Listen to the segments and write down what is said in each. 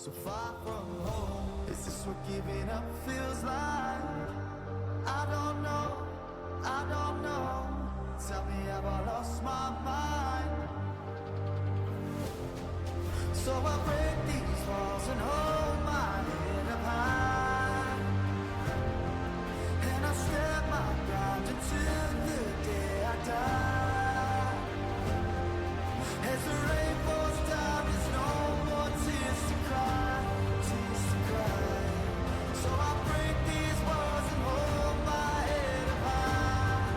so far from home. Is this what giving up feels like? I don't know, I don't know. Tell me, have I lost my mind? So I break these walls and hold my head up high, and I step my ground until the day I die. As the rain falls down, there's no more tears to cry, tears to cry. So I break these walls and hold my head up high.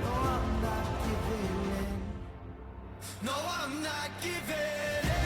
No, I'm not giving in. No, I'm not giving in.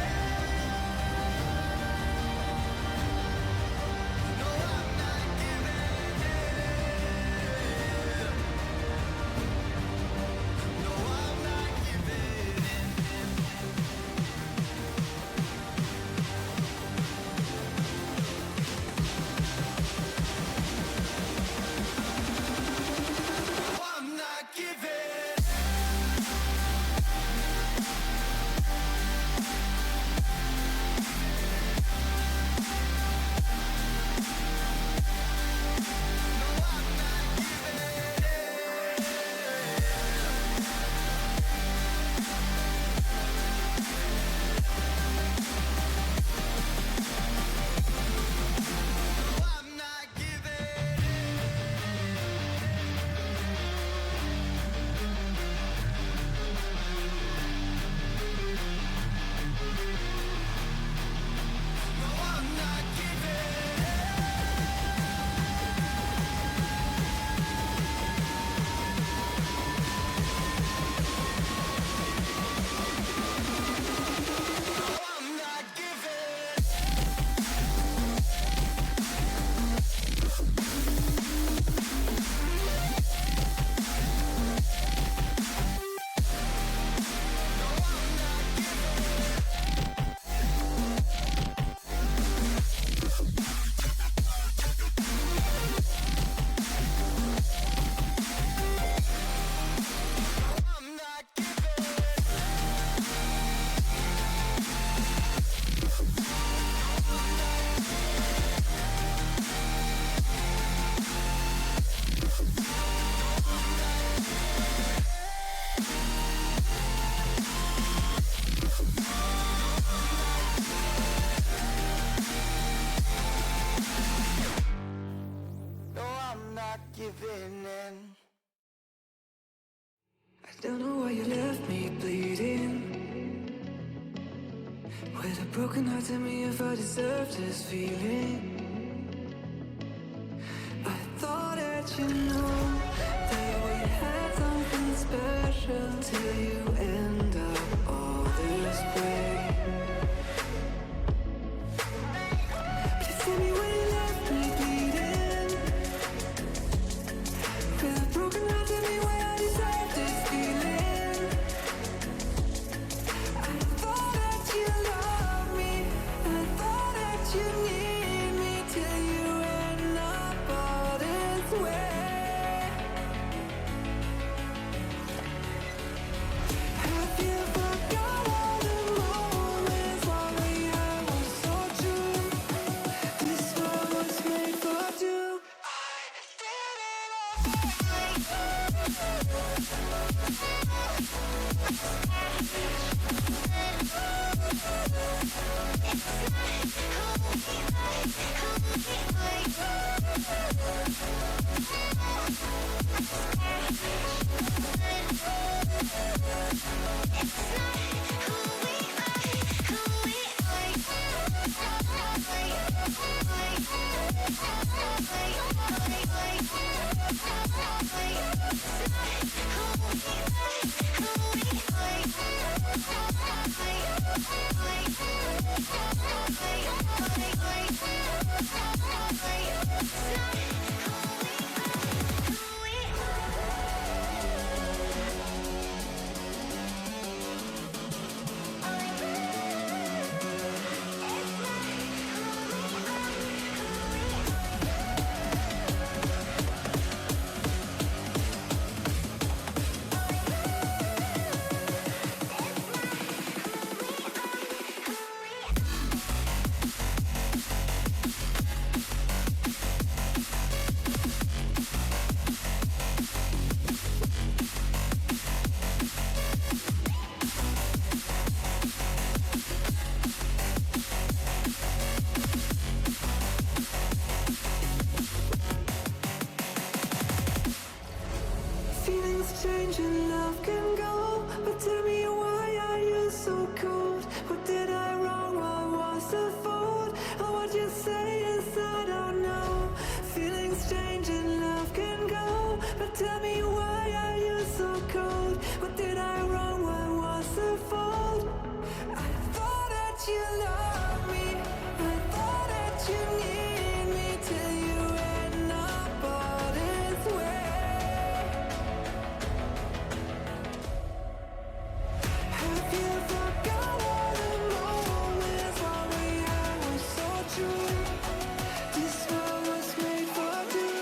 Don't know why you left me bleeding. With a broken heart, tell me if I deserve this feeling. I thought that you know that we had something special till you end up all this way. Please tell me why you left me bleeding. With a broken heart, tell me why I deserve this feeling. I thought that you loved me, I thought that you need me till you end up all this way. Have you forgot all the moments while we had was so true? This world was made for two. strange and love can go. But tell me, why are you so cold? What did I wrong? What was the fault? Or what you say is I don't know. Feeling strange and love can go. But tell me, why are you so cold? What did I wrong? What was the fault? I thought that you loved me. I thought that you need me till you end up all this way. Have you forgot all the moments while we had was so true? This world was made for two.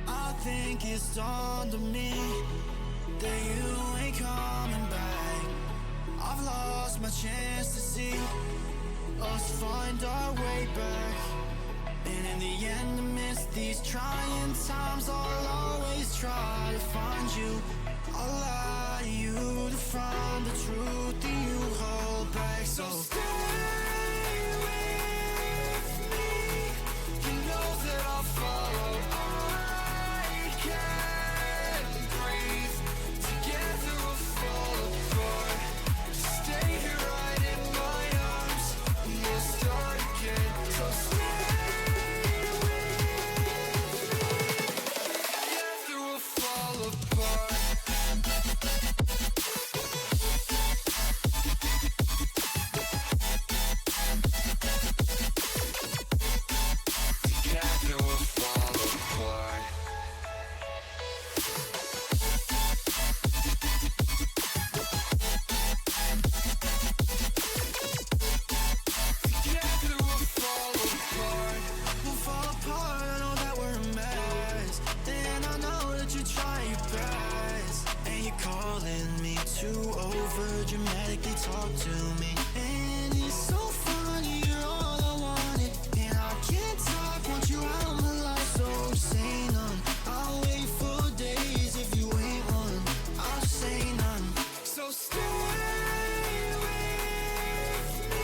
I think it's dawned on me that you ain't coming back. I've lost my chance to see us find our way back. And in the end, amidst these trying times, I'll always try to find you. I'll allow you to find the truth that you hold back. So stay with me. You know that I'll follow. I can't breathe. Together we'll fall apart. Stay here right in my arms, and we'll start again. So stay with me. Together we'll fall apart. Together we'll fall apart. Together we'll fall apart. We'll fall apart, I know that we're a mess. And I know that you try your best. And you're calling me to over dramatically talk to me. And it's so funny, you're all I wanted. And I can't talk, want you out of my life. So say none, I'll wait for days if you ain't one. I'll say none. So stay with me.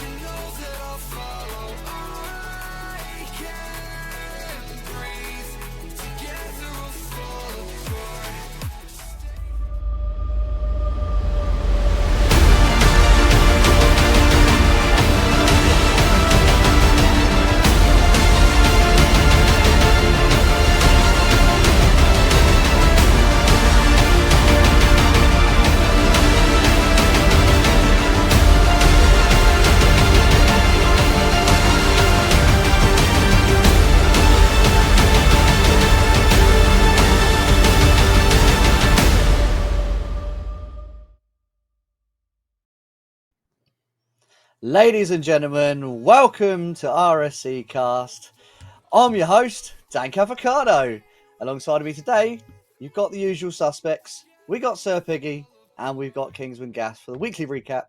You know that I'll follow. I can't breathe. Together we'll fall apart. Ladies and gentlemen, welcome to RSCast. I'm your host, Dank Avocado. Alongside me today, you've got the usual suspects. We got Sir Piggy, and we've got Kingsman Gas for the weekly recap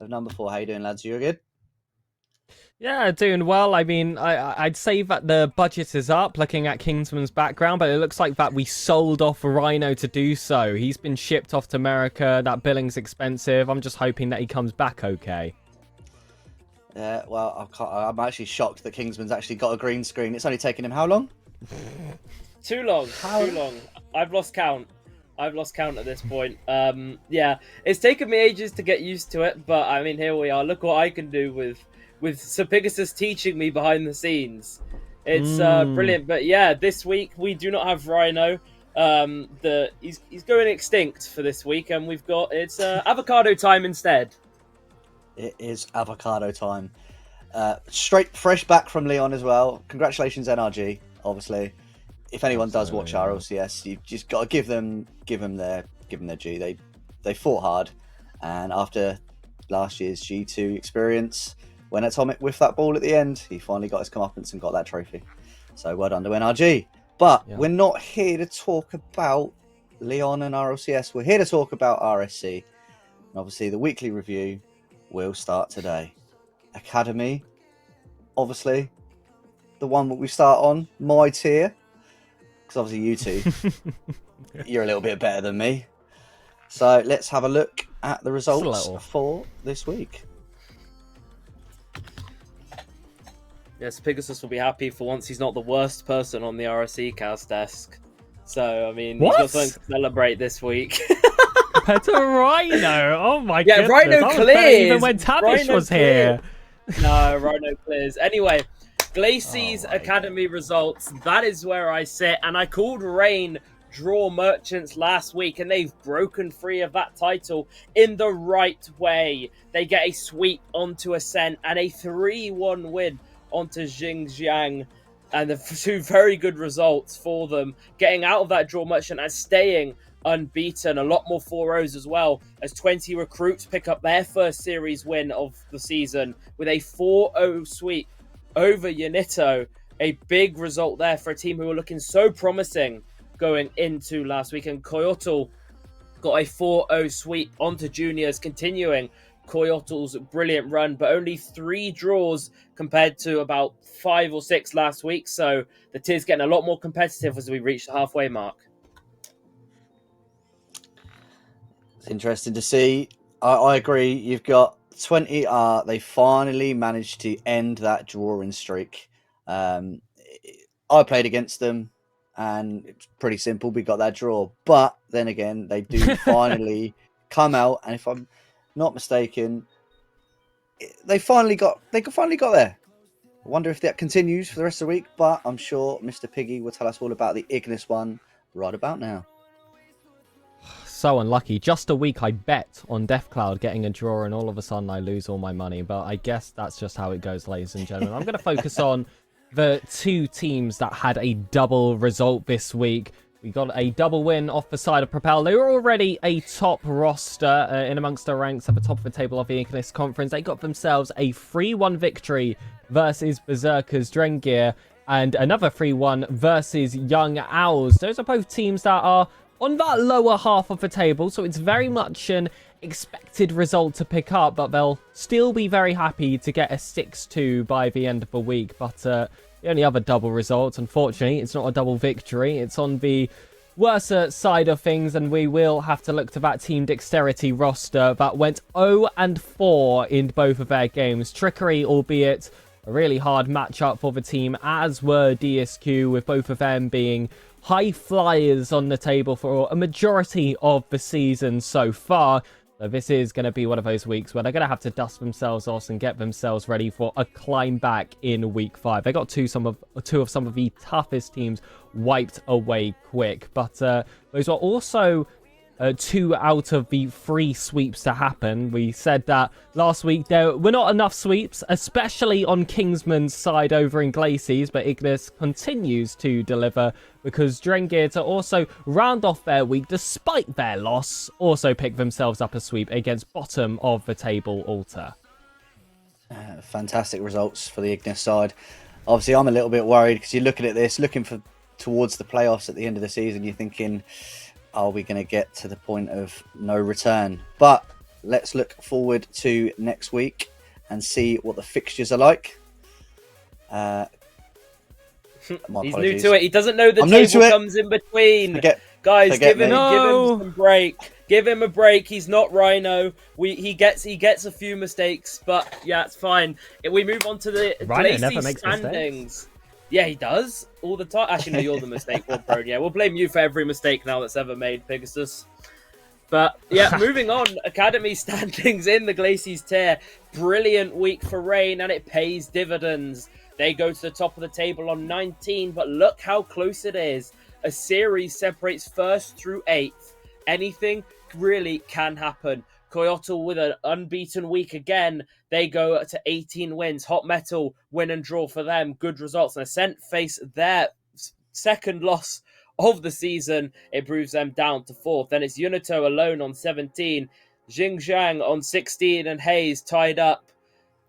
of number 4. How you doing, lads? You good? Yeah, doing well. I mean, I'd say that the budget is up, looking at Kingsman's background, but it looks like that we sold off Rhino to do so. He's been shipped off to America. That billing's expensive. I'm just hoping that he comes back okay. Yeah, well, I'm actually shocked that Kingsman's actually got a green screen. It's only taken him how long? Too long. Too long. I've lost count. I've lost count at this point. Yeah, it's taken me ages to get used to it, but I mean, here we are. Look what I can do with Sir Pegasus teaching me behind the scenes. It's brilliant. But yeah, this week we do not have Rhino. He's going extinct for this week, and it's avocado time instead. It is avocado time. Straight fresh back from Leon as well. Congratulations, NRG. Obviously, if anyone does watch RLCS, you've just got to give them their due. They fought hard, and after last year's G2 experience, when Atomic whiffed that ball at the end, he finally got his comeuppance and got that trophy. So well done to NRG. But we're not here to talk about Leon and RLCS. We're here to talk about RSC. And obviously, the weekly review will start today. Academy, obviously, the one that we start on, my tier. Because obviously you two, you're a little bit better than me. So let's have a look at the results for this week. Yes, Pegasus will be happy for once he's not the worst person on the RSCast desk. So, I mean, he's got something to celebrate this week. Compared to Rhino. Oh my god. Yeah, Rhino clears. Even when Tavish was here. No, Rhino clears. Anyway, Glacy's Academy results. That is where I sit. And I called Rain draw merchants last week, and they've broken free of that title in the right way. They get a sweep onto Ascent and a 3-1 win onto Xinjiang. And the two very good results for them, getting out of that draw merchant and staying unbeaten. A lot more 4-0s as well, as 20 recruits pick up their first series win of the season with a 4-0 sweep over Unito. A big result there for a team who were looking so promising going into last week. And Coyotl got a 4-0 sweep onto Juniors, continuing Coyotl's brilliant run, but only 3 draws compared to about 5 or 6 last week. So the tier's getting a lot more competitive as we reach the halfway mark. It's interesting to see. I agree. You've got 20. They finally managed to end that drawing streak. I played against them, and it's pretty simple. We got that draw, but then again, they do finally come out. And if I'm not mistaken, they finally got there. I wonder if that continues for the rest of the week, but I'm sure Mr. Piggy will tell us all about the Ignis one right about now. So unlucky. Just a week I bet on DeathCloud getting a draw, and all of a sudden I lose all my money. But I guess that's just how it goes, ladies and gentlemen. I'm going to focus on the 2 teams that had a double result this week. We got a double win off the side of Propel. They were already a top roster in amongst the ranks at the top of the table of the Ignis Conference. They got themselves a 3-1 victory versus Berserkers Drengir, and another 3-1 versus Young Owls. Those are both teams that are on that lower half of the table, so it's very much an expected result to pick up, but they'll still be very happy to get a 6-2 by the end of the week. But the only other double result, unfortunately, it's not a double victory. It's on the worse side of things, and we will have to look to that Team Dexterity roster that went 0-4 in both of their games. Trickery, albeit a really hard matchup for the team, as were DSQ, with both of them being high flyers on the table for a majority of the season so far. So this is going to be one of those weeks where they're going to have to dust themselves off and get themselves ready for a climb back in week 5. They got two of some of the toughest teams wiped away quick, but those were also 2 out of the 3 sweeps to happen. We said that last week there were not enough sweeps, especially on Kingsman's side over in Glacies, but Ignis continues to deliver because Drengir, to also round off their week despite their loss, also picked themselves up a sweep against bottom of the table Alter. Fantastic results for the Ignis side. Obviously, I'm a little bit worried because you're looking at this, looking towards the playoffs at the end of the season. You're thinking, are we going to get to the point of no return? But let's look forward to next week and see what the fixtures are like. He's new to it. He doesn't know the table comes in between. Guys, Forget give him me. some break. Give him a break. He's not Rhino. He gets a few mistakes, but yeah, it's fine. If we move on to the Rhino never Glacy makes standings. mistakes. Yeah, he does all the time. Actually, no, you're the mistake one, bro. Yeah, we'll blame you for every mistake now that's ever made, Pegasus. But yeah, moving on. Academy standings in the Glacy's tier. Brilliant week for Rain, and it pays dividends. They go to the top of the table on 19, but look how close it is. A series separates 1st through 8th. Anything really can happen. Coyotl with an unbeaten week again. They go to 18 wins. Hot Metal win and draw for them. Good results. And Ascent face their second loss of the season. It moves them down to 4th. Then it's Unito alone on 17. Xinjiang on 16 and Hayes tied up.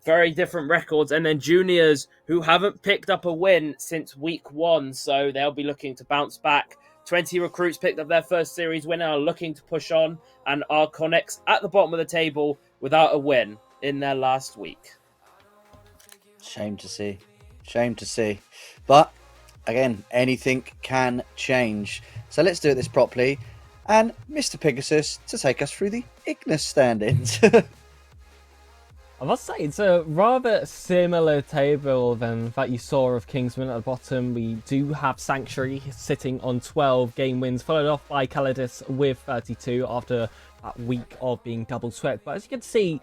Very different records. And then Juniors, who haven't picked up a win since week 1, so they'll be looking to bounce back. 20 recruits picked up their first series win and are looking to push on, and Arconix at the bottom of the table without a win in their last week. Shame to see. Shame to see. But, again, anything can change. So let's do this properly. And Mr. Pegasus to take us through the Ignis standings. I must say, it's a rather similar table than that you saw of Kingsman at the bottom. We do have Sanctuary sitting on 12 game wins, followed off by Calidus with 32 after that week of being double swept. But as you can see,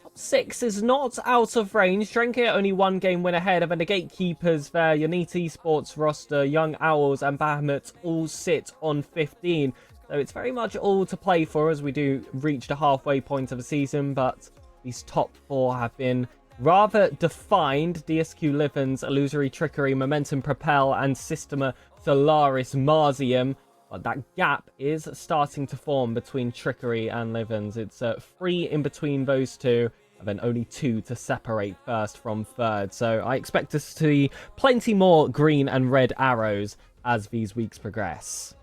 top 6 is not out of range. Drenke only 1 game win ahead, and then the gatekeepers there, Unity, Sports Roster, Young Owls and Bahamut all sit on 15. So it's very much all to play for as we do reach the halfway point of the season, but these top 4 have been rather defined. DSQ Livens, Illusory Trickery, Momentum Propel, and Systema Solaris Marzium. But that gap is starting to form between Trickery and Livens. It's 3 in between those two, and then only 2 to separate first from third. So I expect to see plenty more green and red arrows as these weeks progress.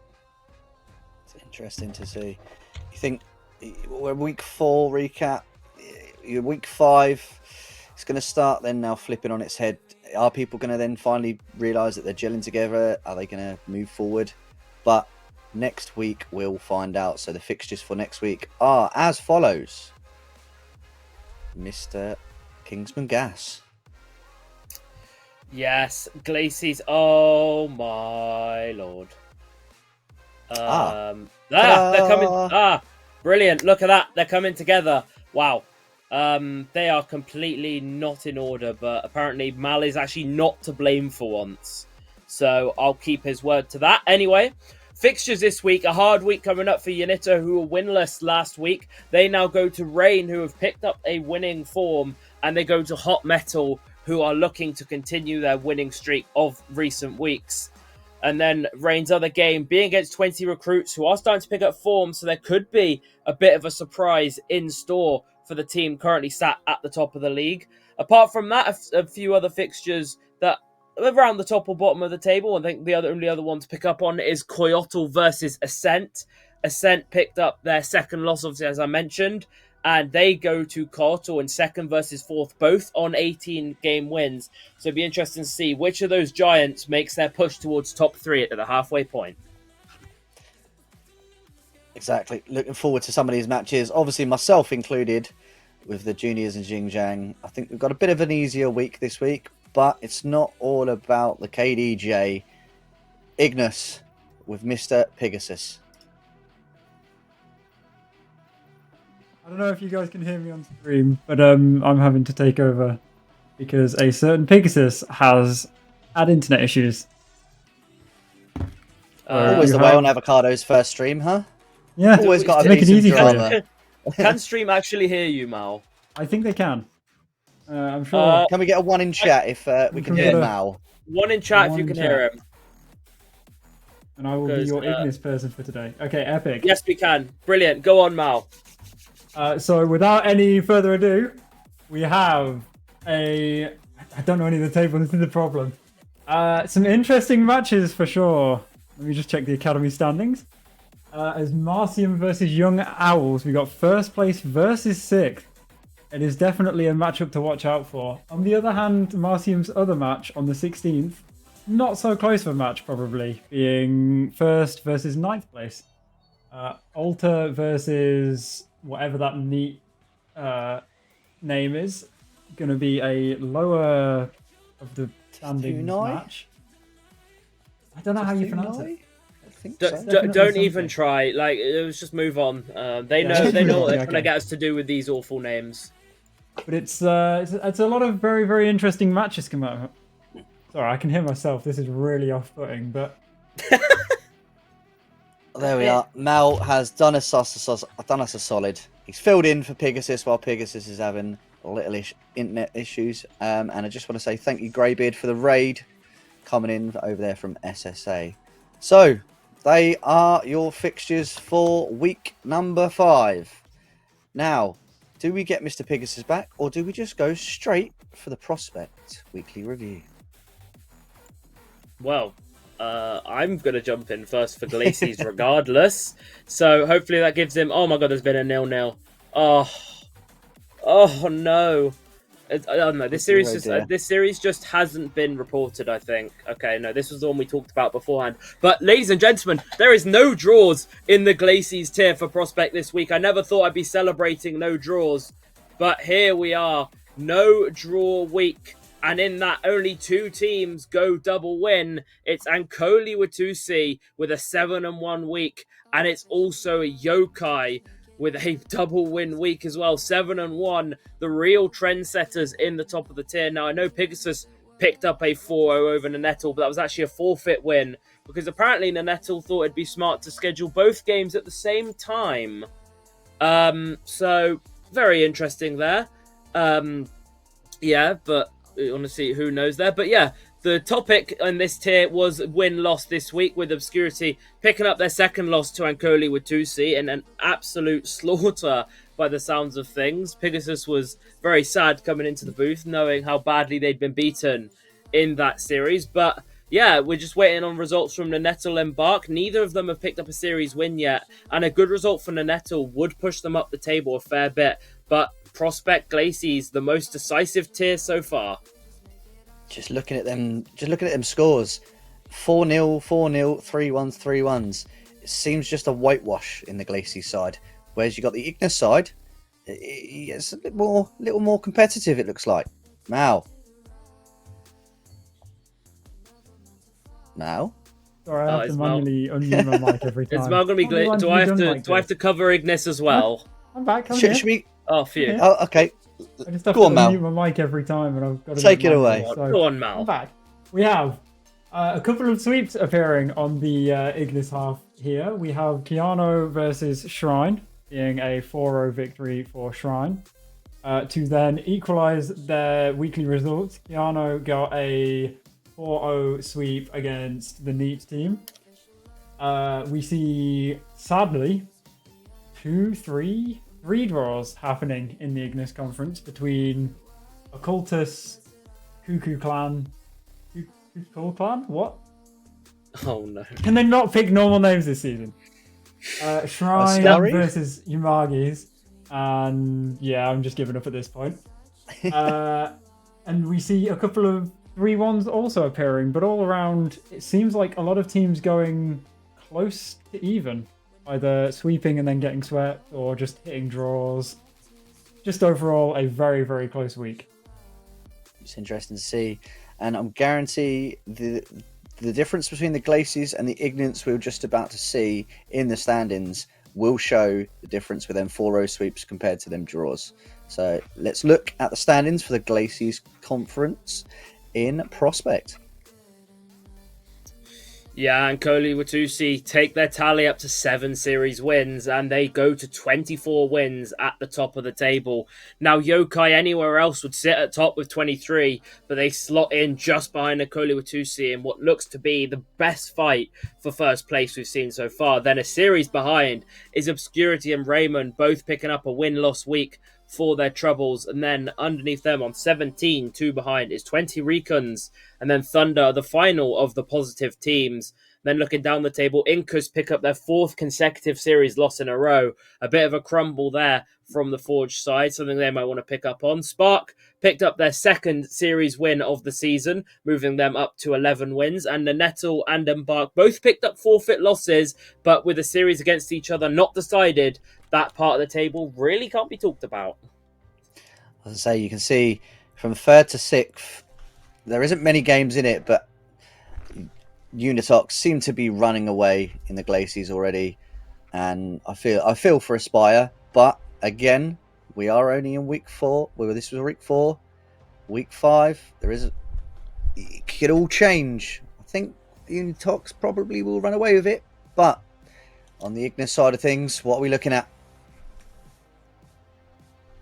It's interesting to see. You think we're week 4 recap? Your week 5, it's going to start then now flipping on its head. Are people going to then finally realise that they're gelling together? Are they going to move forward? But next week we'll find out. So the fixtures for next week are as follows. Mr. Kingsman Gas. Yes, Glacy's. Oh my lord. They're coming. Brilliant. Look at that. They're coming together. Wow. They are completely not in order, but apparently Mal is actually not to blame for once. So I'll keep his word to that. Anyway, fixtures this week. A hard week coming up for Unito, who were winless last week. They now go to Rain, who have picked up a winning form, and they go to Hot Metal, who are looking to continue their winning streak of recent weeks. And then Rain's other game being against 20 recruits who are starting to pick up form, so there could be a bit of a surprise in store for the team currently sat at the top of the league. Apart from that, a few other fixtures that are around the top or bottom of the table. I think the only other one to pick up on is Coyotl versus Ascent. Ascent picked up their second loss, obviously, as I mentioned, and they go to Coyotl in 2nd versus 4th, both on 18 game wins. So it'd be interesting to see which of those giants makes their push towards top 3 at the halfway point. Exactly. Looking forward to some of these matches. Obviously, myself included, with the juniors and Xinjiang. I think we've got a bit of an easier week this week, but it's not all about the KDJ. Ignis with Mr. Pegasus. I don't know if you guys can hear me on stream, but I'm having to take over because a certain Pegasus has had internet issues. Always the way on Avocado's first stream, huh? Yeah, Always got to make make it easy for drama. Can stream actually hear you, Mal? I think they can. I'm sure. Can we get a 1 in chat if we can hear Mal? 1 in chat if you One can in hear chat. him. And I will be your Ignis person for today. Okay, epic. Yes, we can. Brilliant. Go on, Mal. So without any further ado, we have I don't know any of the tables, this is the problem. Some interesting matches for sure. Let me just check the Academy standings. As Marcium versus Young Owls, we got 1st place versus 6th. It is definitely a matchup to watch out for. On the other hand, Marcium's other match on the 16th, not so close of a match, probably, being first versus ninth place. Alter versus whatever that neat name is, going to be a lower of the standings Funai? match. I don't know how you pronounce it. I think D- so. d- Definitely don't something. even try. Like, let's just move on. They Yeah, know let's they move know on, what they're yeah, trying to okay. get us to do with these awful names. But it's a lot of very, very interesting matches come out. Sorry, I can hear myself. This is really off-putting, but There we are. Mal has done us a solid. He's filled in for Pegasus while Pegasus is having little internet issues. And I just want to say thank you, Greybeard, for the raid coming in over there from SSA. So they are your fixtures for week number 5. Now, do we get Mr. Pegasus back, or do we just go straight for the Prospect weekly review? Well, I'm going to jump in first for Glacies regardless. So hopefully that gives him... Oh my god, there's been a 0-0. Oh no. I don't know. This series just hasn't been reported, I think. Okay, no, this was the one we talked about beforehand. But ladies and gentlemen, there is no draws in the Glacies tier for Prospect this week. I never thought I'd be celebrating no draws. But here we are. No draw week. And in that, only 2 teams go double win. It's Ankoli Watusi with a 7-1 week. And it's also Yokai with a double win week as well. 7-1. The real trendsetters in the top of the tier. Now, I know Pegasus picked up a 4-0 over Nanettle, but that was actually a forfeit win. Because apparently Nanettle thought it'd be smart to schedule both games at the same time. So, very interesting there. Yeah, but... honestly, who knows there? But yeah, the topic in this tier was win-loss this week, with Obscurity picking up their second loss to Ankoli Watusi in an absolute slaughter by the sounds of things. Pegasus was very sad coming into the booth, knowing how badly they'd been beaten in that series. But yeah, we're just waiting on results from Nanettle and Bark. Neither of them have picked up a series win yet, and a good result for Nanettle would push them up the table a fair bit. But Prospect Glacies, the most decisive tier so far. Just looking at them scores. 4-0, 4-0, 3-1s, 3-1s. It seems just a whitewash in the Glacies side. Whereas you got the Ignis side, it's a little more competitive, it looks like. Now. sorry, I have to it's Mal. manually unmute my mic every time. It's Mal gonna be do I have to cover Ignis as well? I'm back. I'm here. Should we? Oh, phew. Yeah. Oh, okay. I just have Go to on, Mal. unmute my mic every time, and I've got to Take mute it my away. mic, so Go on, I'm Mal. back. We have a couple of sweeps appearing on the Ignis half here. We have Keanu versus Shrine, being a 4-0 victory for Shrine. To then equalize their weekly results, Keanu got a 4-0 sweep against the Neat team. We see, sadly, 3 draws happening in the Ignis conference between Occultus, Cuckoo Clan. Cuckoo Clan? What? Oh no. Can they not pick normal names this season? Shrine Ascari? versus Yumagis. And yeah, I'm just giving up at this point. And we see a couple of 3-1s also appearing, but all around, it seems like a lot of teams going close to even. Either sweeping and then getting swept, or just hitting draws. Just overall, a very, very close week. It's interesting to see. And I'm guarantee the difference between the Glacies and the Ignis we're just about to see in the standings will show the difference with them 4-0 sweeps compared to them draws. So let's look at the standings for the Glacies conference in Prospect. Yeah, Ankoli Watusi take their tally up to 7 series wins, and they go to 24 wins at the top of the table. Now, Yokai anywhere else would sit at top with 23, but they slot in just behind Ankoli Watusi in what looks to be the best fight for first place we've seen so far. Then a series behind is Obscurity and Raymond, both picking up a win-loss week for their troubles. And then underneath them on 17, 2 behind, is 20 Recons. And then Thunder, the final of the positive teams. Then looking down the table, Incas pick up their 4th consecutive series loss in a row. A bit of a crumble there from the Forge side, something they might want to pick up on. Spark picked up their 2nd series win of the season, moving them up to 11 wins. And the Nettle and Embark both picked up forfeit losses, but with a series against each other not decided, that part of the table really can't be talked about. As I say, you can see from 3rd to 6th, there isn't many games in it, but Unitox seem to be running away in the Glacies already, and I feel for Aspire, but again, we are only in week 4. Well, this was week 4, week 5. It could all change. I think Unitox probably will run away with it, but on the Ignis side of things, what are we looking at?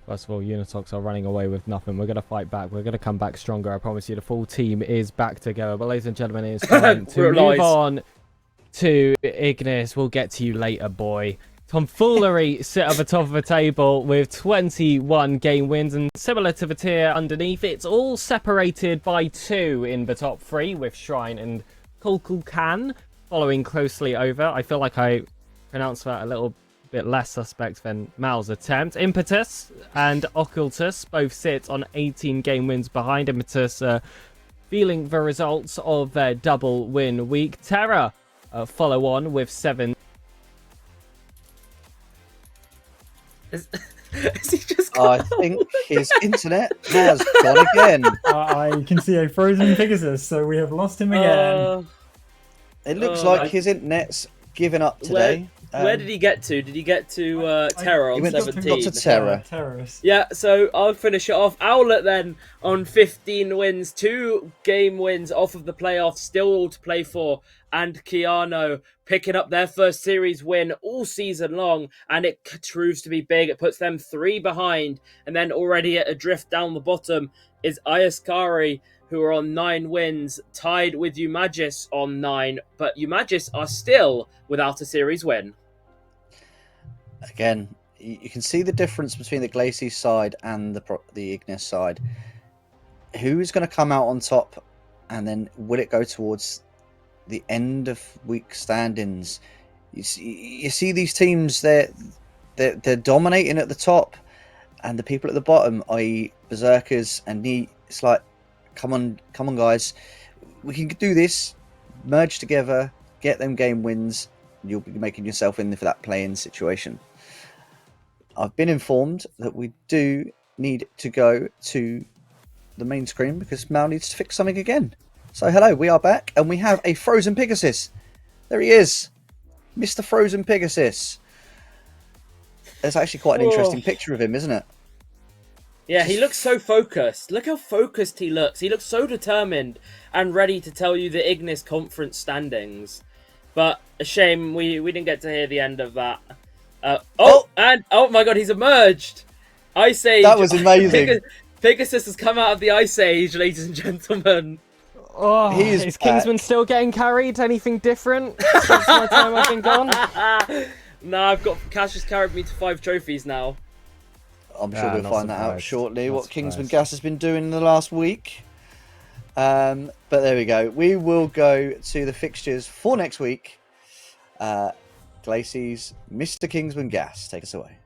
First of all, Unitox are running away with nothing. We're going to fight back. We're going to come back stronger. I promise you, the full team is back together. But ladies and gentlemen, it's time to move on to Ignis. We'll get to you later, boy. Tomfoolery sit at the top of the table with 21 game wins. And similar to the tier underneath, it's all separated by 2 in the top 3, with Shrine and Kulkulkan following closely over. I feel like I pronounced that a little bit less suspect than Mal's attempt. Impetus and Occultus both sit on 18 game wins behind. Impetus feeling the results of their double win week. Terra follow on with 7. Is he just gone? I think his internet has gone again. I can see a frozen Pegasus, so we have lost him again. It looks like his internet's given up today. Where did he get to? Did he get to Terror on he went 17? to Terror. Terrorist. Yeah, so I'll finish it off. Owlet then on 15 wins, 2 game wins off of the playoffs, still all to play for. And Keanu picking up their first series win all season long, and it proves to be big. It puts them 3 behind, and then already at a drift down the bottom is Ayaskari, who are on 9 wins, tied with Umagis on 9, but Umagis are still without a series win. Again, you can see the difference between the Glacies side and the Ignis side. Who's going to come out on top, and then will it go towards the end of week standings? You see these teams, they're dominating at the top, and the people at the bottom, i.e. Berserkers and Neat, it's like, come on guys, we can do this, merge together, get them game wins, you'll be making yourself in for that play-in situation. I've been informed that we do need to go to the main screen because Mal needs to fix something again. So hello, we are back, and we have a frozen Pegasus. There he is, Mr. Frozen Pegasus. There's actually quite an interesting picture of him, isn't it? Yeah, he looks so focused. Look how focused he looks. He looks so determined and ready to tell you the Ignis conference standings. But a shame we didn't get to hear the end of that. Oh my god, he's emerged! Ice Age. That was amazing. Pegasus has come out of the Ice Age, ladies and gentlemen. Oh, is Kingsman still getting carried? Anything different since my time I've been gone? No, I've got Cash has carried me to 5 trophies now. I'm sure we'll find that out surprised. shortly, Not what Kingsman surprised. Gas has been doing in the last week. But there we go. We will go to the fixtures for next week. Glacies, Mr. Kingsman Gas, take us away.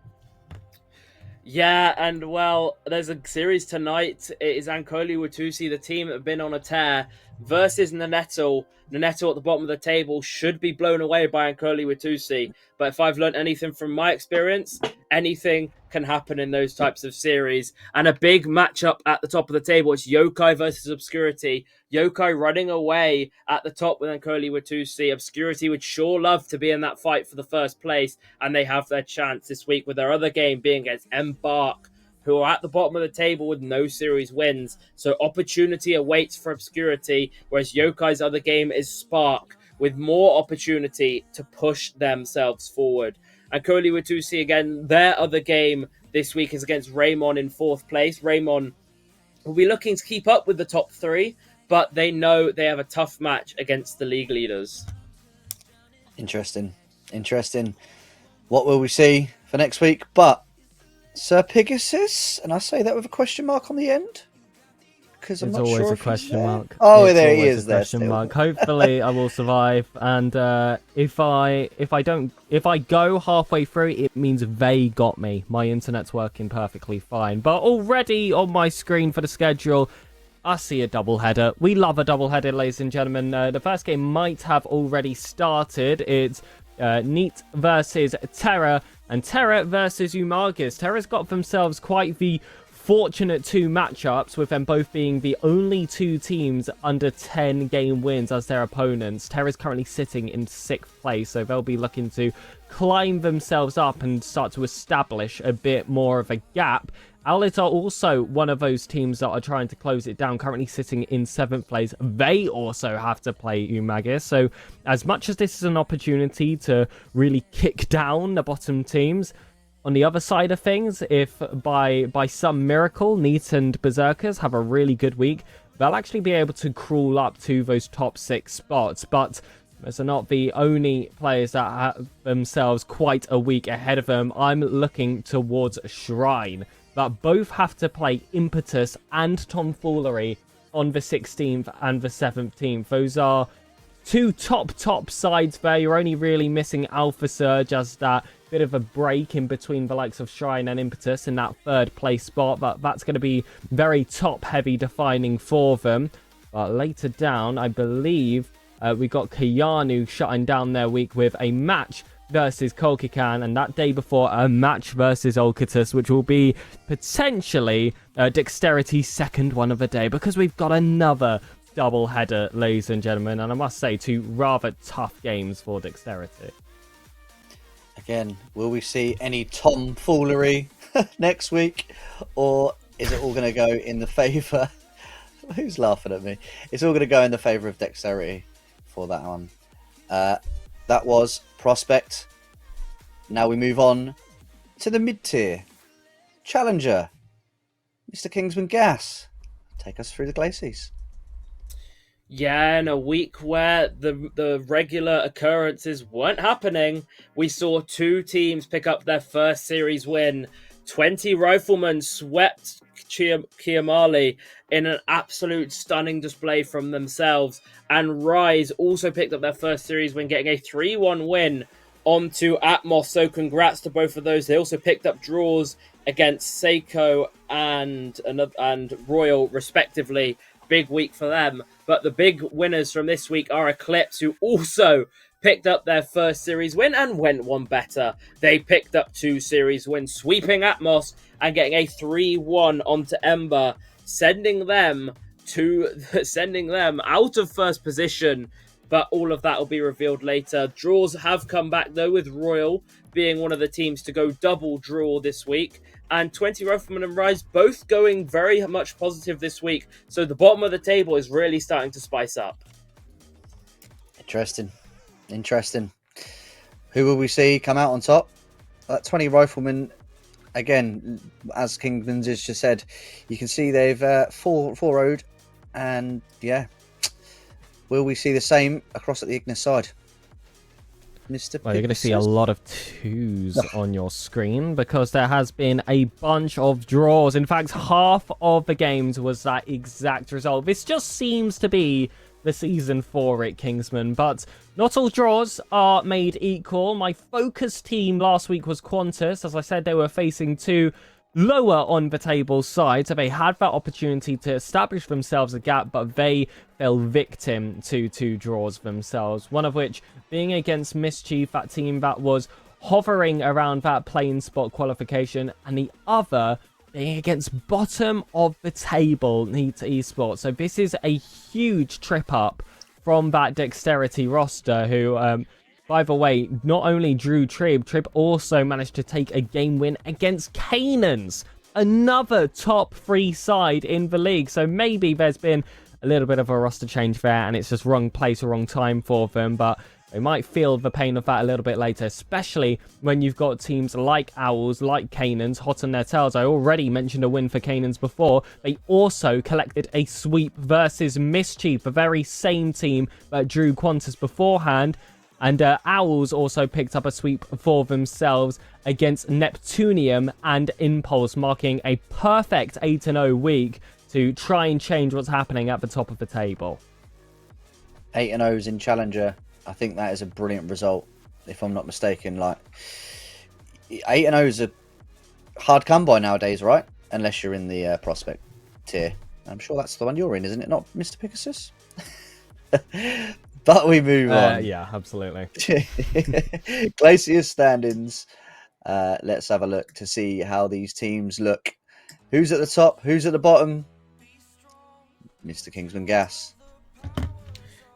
Yeah, and well, there's a series tonight. It is Ankoli Watusi, the team that have been on a tear, versus Nanetto. Nanetto at the bottom of the table should be blown away by Ankoli Watusi. But if I've learned anything from my experience, anything can happen in those types of series. And a big matchup at the top of the table. It's Yokai versus Obscurity. Yokai running away at the top with Ankoli Watusi. Obscurity would sure love to be in that fight for the first place. And they have their chance this week with their other game being against Embark, who are at the bottom of the table with no series wins. So opportunity awaits for Obscurity, whereas Yokai's other game is Spark, with more opportunity to push themselves forward. And Koli Watusi, again, their other game this week is against Raymond in 4th place. Raymond will be looking to keep up with the top 3, but they know they have a tough match against the league leaders. Interesting. What will we see for next week? But Sir Pegasus, and I say that with a question mark on the end. Because I'm It's not always sure a if he's question there. mark. Oh, It's there he always is. a There question still. mark. Hopefully, I will survive. And if I go halfway through, it means they got me. My internet's working perfectly fine. But already on my screen for the schedule, I see a doubleheader. We love a doubleheader, ladies and gentlemen. The first game might have already started. It's Neat versus Terra, and Terra versus Umagas. Terra's got themselves quite the fortunate two matchups, with them both being the only two teams under 10 game wins as their opponents. Terra's currently sitting in 6th place, so they'll be looking to climb themselves up and start to establish a bit more of a gap. Owlet are also one of those teams that are trying to close it down, currently sitting in 7th place. They also have to play Umagas, so as much as this is an opportunity to really kick down the bottom teams, on the other side of things, if by some miracle Neat and Berserkers have a really good week, they'll actually be able to crawl up to those top 6 spots. But those are not the only players that have themselves quite a week ahead of them. I'm looking towards Shrine, that both have to play Impetus and Tomfoolery on the 16th and the 17th. Those are two top sides there. You're only really missing Alpha Surge as that bit of a break in between the likes of Shrine and Impetus in that 3rd place spot, but that's going to be very top heavy defining for them. But later down, I believe we got Kayanu shutting down their week with a match versus Kolkikan, and that day before a match versus Olcatus, which will be potentially Dexterity's 2nd one of the day, because we've got another double header, ladies and gentlemen, and I must say 2 rather tough games for Dexterity. Again, will we see any tomfoolery next week, or is it all going to go in the favour? Who's laughing at me? It's all going to go in the favour of Dexterity for that one. That was Prospect. Now we move on to the mid-tier. Challenger, Mr. Kingsman Gas. Take us through the Glacies. Yeah, in a week where the regular occurrences weren't happening, we saw 2 teams pick up their first series win. 20 Riflemen swept Kiamali in an absolute stunning display from themselves, and Rise also picked up their first series win, getting a 3-1 win onto Atmos. So congrats to both of those. They also picked up draws against Seiko and Royal, respectively. Big week for them. But the big winners from this week are Eclipse, who also picked up their first series win and went one better. They picked up 2 series wins, sweeping Atmos and getting a 3-1 onto Ember, sending them out of first position. But all of that will be revealed later. Draws have come back though, with Royal being one of the teams to go double draw this week, and 20 Riflemen and Rise both going very much positive this week. So the bottom of the table is really starting to spice up. Interesting. Who will we see come out on top? 20 Riflemen, again, as Kingsman's just said, you can see they've 4-0'd, and yeah, will we see the same across at the Ignis side? Mr. Well, you're going to see a lot of 2s on your screen, because there has been a bunch of draws. In fact, half of the games was that exact result. This just seems to be the season for it, Kingsman, but not all draws are made equal. My focus team last week was Qantas. As I said, they were facing 2 lower on the table sides, so they had that opportunity to establish themselves a gap, but they fell victim to 2 draws themselves, one of which being against Mischief, that team that was hovering around that playing spot qualification, and the other being against bottom of the table, Neat Esports. So this is a huge trip up from that Dexterity roster, who by the way, not only drew Trib also managed to take a game win against Canaans, another top 3 side in the league. So maybe there's been a little bit of a roster change there, and it's just wrong place or wrong time for them, but they might feel the pain of that a little bit later, especially when you've got teams like Owls, like Canaans, hot on their tails. I already mentioned a win for Canaans before. They also collected a sweep versus Mischief, the very same team that drew Qantas beforehand. And Owls also picked up a sweep for themselves against Neptunium and Impulse, marking a perfect 8-0 week. to try and change what's happening at the top of the table. 8-0s in Challenger. I think that is a brilliant result, if I'm not mistaken. Like 8-0s are hard come by nowadays, right? Unless you're in the prospect tier. I'm sure that's the one you're in, isn't it? Not Mr. Pegasus? But we move on. Yeah, absolutely. Glacier standings. Let's have a look to see how these teams look. Who's at the top? Who's at the bottom? Mr. Kingsman Gas.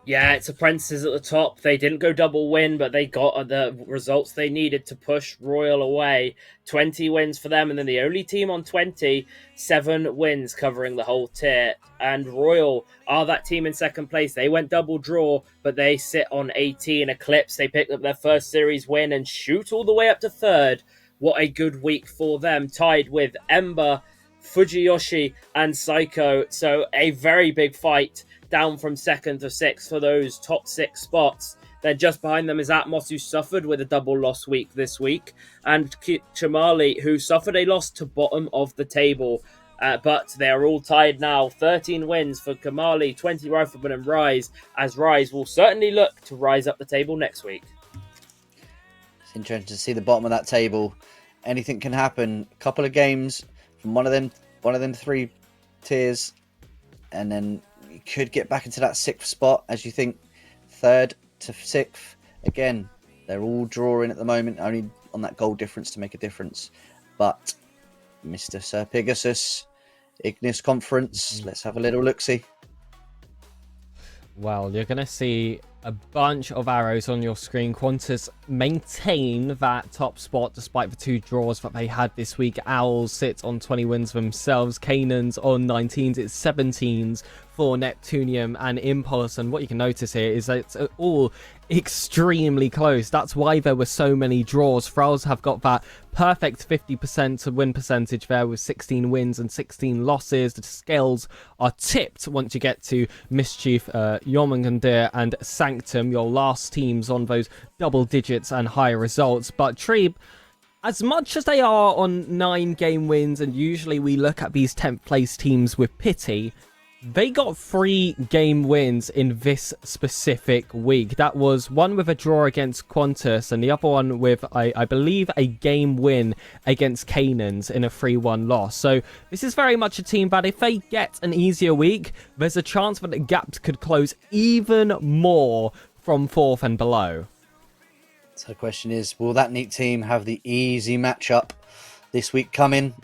Yeah, it's Apprentices at the top. They didn't go double win, but they got the results they needed to push Royal away. 20 wins for them, and then the only team on 20, 7 wins covering the whole tier. And Royal are that team in second place. They went double draw, but they sit on 18. Eclipse, they picked up their first series win and shoot all the way up to third. What a good week for them, tied with Ember, Fujiyoshi, and Psycho. So a very big fight down from second to sixth for those top 6 spots. Then just behind them is Atmos, who suffered with a double loss week this week, and Chamali, who suffered a loss to bottom of the table. But they're all tied now. 13 wins for Kamali, 20 Rifleman, and Rise, as Rise will certainly look to rise up the table next week. It's interesting to see the bottom of that table. Anything can happen. A couple of games from one of them 3 tiers, and then you could get back into that 6th spot as you think 3rd to 6th. Again, they're all drawing at the moment, only on that goal difference to make a difference. But Mr. Sir Pegasus, Ignis Conference, let's have a little look-see. Well, you're going to see a bunch of arrows on your screen. Qantas maintain that top spot despite the 2 draws that they had this week. Owls sit on 20 wins themselves. Canaans on 19s. It's 17s for Neptunium and Impulse. And what you can notice here is that it's all extremely close. That's why there were so many draws. Thralls have got that perfect 50% win percentage there with 16 wins and 16 losses. The scales are tipped once you get to Mischief, Jormungandr and Sanctum, your last teams on those double digits and higher results. But Trebe, as much as they are on 9 game wins, and usually we look at these 10th place teams with pity, they got 3 game wins in this specific week. That was one with a draw against Qantas and the other one with, I believe, a game win against Canaans in a 3-1 loss. So this is very much a team that if they get an easier week, there's a chance that the gap could close even more from 4th and below. So the question is, will that neat team have the easy matchup this week coming?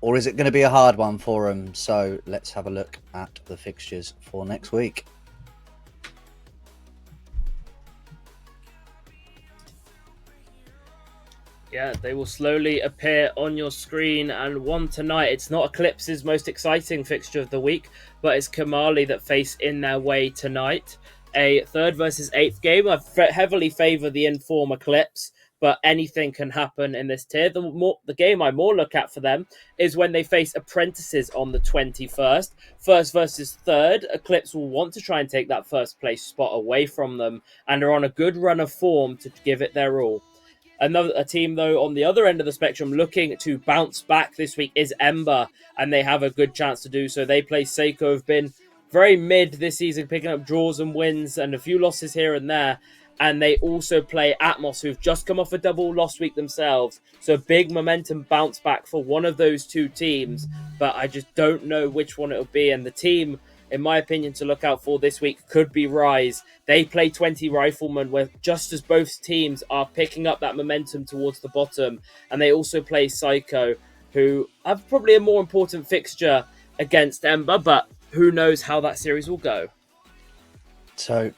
Or is it going to be a hard one for them? So let's have a look at the fixtures for next week. Yeah, they will slowly appear on your screen. And one tonight, it's not Eclipse's most exciting fixture of the week, but it's Kamali that face In Their Way tonight. A 3rd versus 8th game. I heavily favour the Inform Eclipse, but anything can happen in this tier. The game I more look at for them is when they face Apprentices on the 21st. 1st versus 3rd, Eclipse will want to try and take that 1st place spot away from them, and are on a good run of form to give it their all. A team, though, on the other end of the spectrum looking to bounce back this week is Ember, and they have a good chance to do so. They play Seiko, have been very mid this season, picking up draws and wins and a few losses here and there. And they also play Atmos, who've just come off a double loss week themselves. So big momentum bounce back for one of those 2 teams. But I just don't know which one it'll be. And the team, in my opinion, to look out for this week could be Rise. They play 20 Riflemen, where just as both teams are picking up that momentum towards the bottom. And they also play Psycho, who have probably a more important fixture against Ember. But who knows how that series will go. So,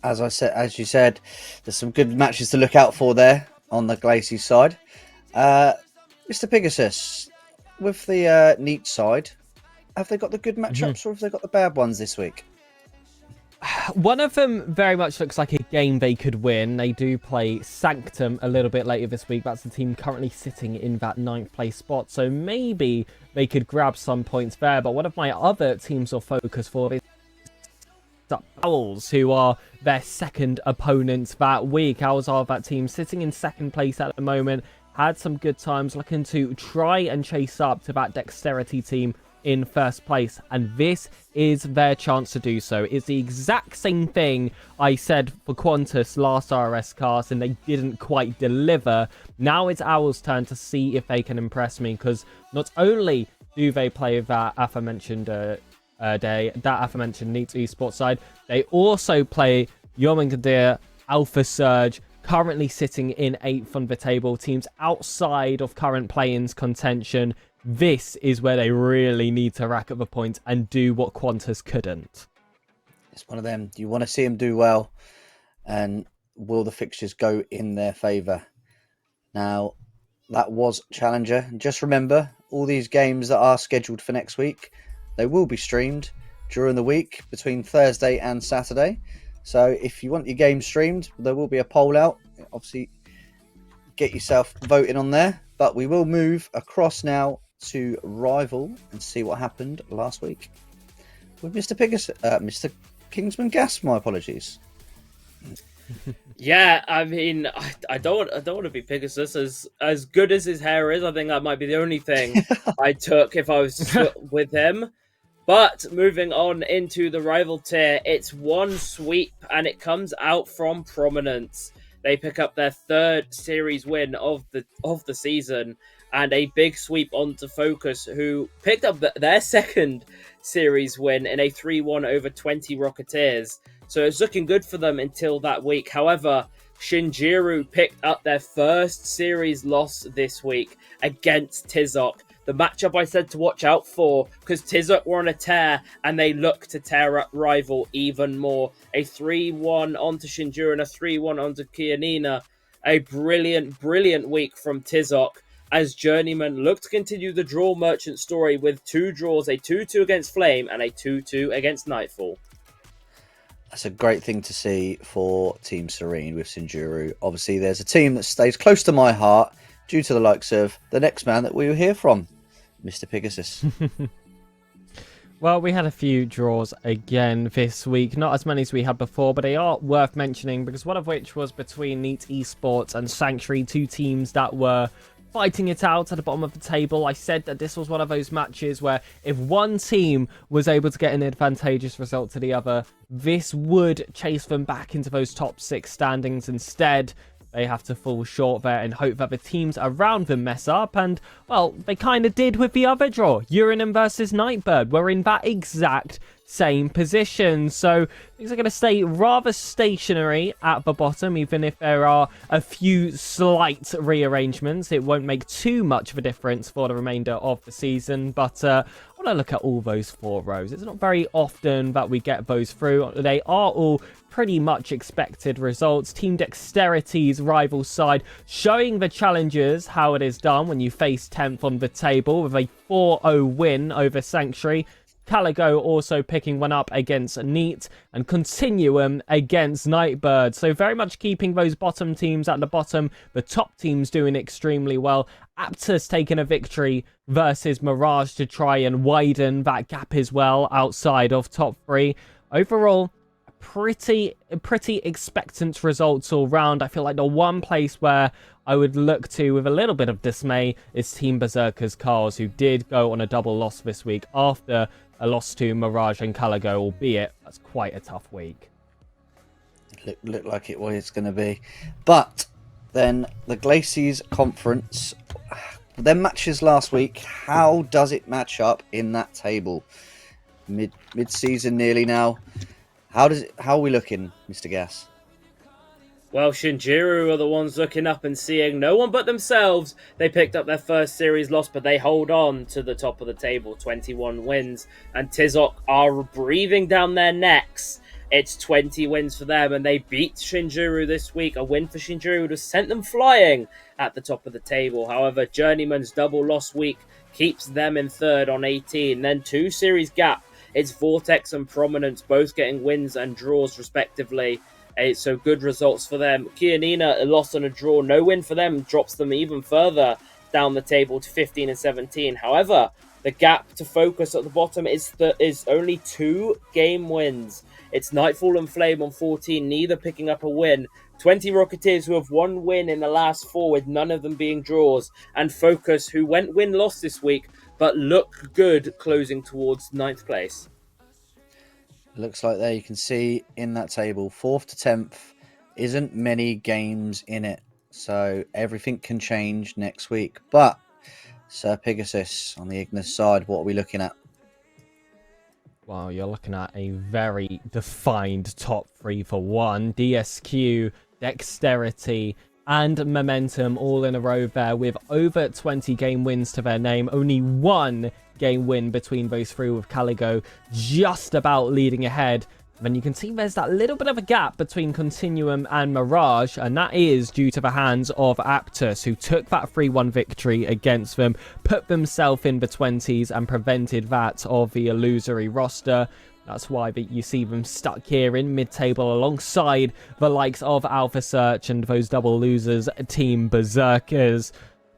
as you said, there's some good matches to look out for there on the Glacier side. Mr. Pegasus, with the neat side, have they got the good matchups or have they got the bad ones this week? One of them very much looks like a game they could win. They do play Sanctum a little bit later this week. That's the team currently sitting in that 9th place spot. So maybe they could grab some points there. But one of my other teams of focus for is Owls, who are their 2nd opponent that week. Owls are that team sitting in 2nd place at the moment. Had some good times, looking to try and chase up to that Dexterity team in first place, and this is their chance to do so. It's the exact same thing I said for Qantas last RSCast, and they didn't quite deliver. Now it's Owl's turn to see if they can impress me, because not only do they play that aforementioned NEET esports side, they also play Yomengadir, Alpha Surge, currently sitting in 8th on the table, teams outside of current play-ins contention. This is where they really need to rack up the points and do what Qantas couldn't. It's one of them. You want to see them do well, and will the fixtures go in their favour? Now, that was Challenger. Just remember, all these games that are scheduled for next week, they will be streamed during the week between Thursday and Saturday. So if you want your game streamed, there will be a poll out. Obviously, get yourself voting on there. But we will move across now to Rival and see what happened last week with Mr. Kingsman Gas. My apologies. Yeah, I mean, I don't want to be Pegasus. As good as his hair is, I think that might be the only thing I took if I was with him. But moving on into the rival tier, it's one sweep, and it comes out from Prominence. They pick up their 3rd series win of the season, and a big sweep onto Focus, who picked up their 2nd series win in a 3-1 over 20 Rocketeers. So it's looking good for them until that week. However, Shinjiru picked up their 1st series loss this week against Tizok. The matchup I said to watch out for, because Tizok were on a tear and they look to tear up Rival even more. A 3-1 onto Shinjiru and a 3-1 onto Kianina. A brilliant week from Tizok, as Journeyman look to continue the draw merchant story with 2 draws, a 2-2 against Flame and a 2-2 against Nightfall. That's a great thing to see for Team Serene with Shinjiru. Obviously, there's a team that stays close to my heart due to the likes of the next man that we will hear from, Mr. Pegasus. Well, we had a few draws again this week. Not as many as we had before, but they are worth mentioning, because one of which was between NEET Esports and Sanctuary, 2 teams that were fighting it out at the bottom of the table. I said that this was one of those matches where if one team was able to get an advantageous result to the other, this would chase them back into those top 6 standings. Instead, they have to fall short there and hope that the teams around them mess up. And, well, they kind of did with the other draw. Uranin versus Nightbird were in that exact same position. So things are going to stay rather stationary at the bottom, even if there are a few slight rearrangements. It won't make too much of a difference for the remainder of the season. But I want to look at all those 4 rows. It's not very often that we get those through. They are all pretty much expected results. Team Dexterity's rival side showing the challengers how it is done when you face 10th on the table with a 4-0 win over Sanctuary. Caligo also picking one up against NEET, and Continuum against Nightbird. So very much keeping those bottom teams at the bottom, the top teams doing extremely well. Aptus taking a victory versus Mirage to try and widen that gap as well outside of top 3. Overall, pretty expectant results all round. I feel like the one place where I would look to with a little bit of dismay is Team Berserkers Cars, who did go on a double loss this week after a loss to Mirage and Caligo, albeit that's quite a tough week. Looked like it was going to be. But then the Glacies Conference, their matches last week, how does it match up in that table? Mid-season nearly now. How are we looking, Mr. Gas? Well, Shinjiru are the ones looking up and seeing no one but themselves. They picked up their 1st series loss, but they hold on to the top of the table, 21 wins. And Tizok are breathing down their necks. It's 20 wins for them, and they beat Shinjiru this week. A win for Shinjiru would have sent them flying at the top of the table. However, Journeyman's double loss week keeps them in 3rd on 18. Then 2 series gap. It's Vortex and Prominence both getting wins and draws respectively. So good results for them. Kianina, a loss and a draw. No win for them drops them even further down the table to 15 and 17. However, the gap to Focus at the bottom is only 2 game wins. It's Nightfall and Flame on 14, neither picking up a win. 20 Rocketeers, who have one win in the last 4 with none of them being draws, and Focus, who went win-loss this week but look good closing towards 9th place. Looks like there you can see in that table, 4th to 10th, isn't many games in it. So everything can change next week. But Sir Pegasus, on the Ignis side, what are we looking at? Well, you're looking at a very defined top 3 for one. DSQ, Dexterity, and Momentum all in a row there with over 20 game wins to their name. Only one game win between those 3, with Caligo just about leading ahead. Then you can see there's that little bit of a gap between Continuum and Mirage, and that is due to the hands of Aptus, who took that 3-1 victory against them, put themselves in the 20s and prevented that of the illusory roster. That's why you see them stuck here in mid-table alongside the likes of Alpha Search and those double losers, Team Berserkers.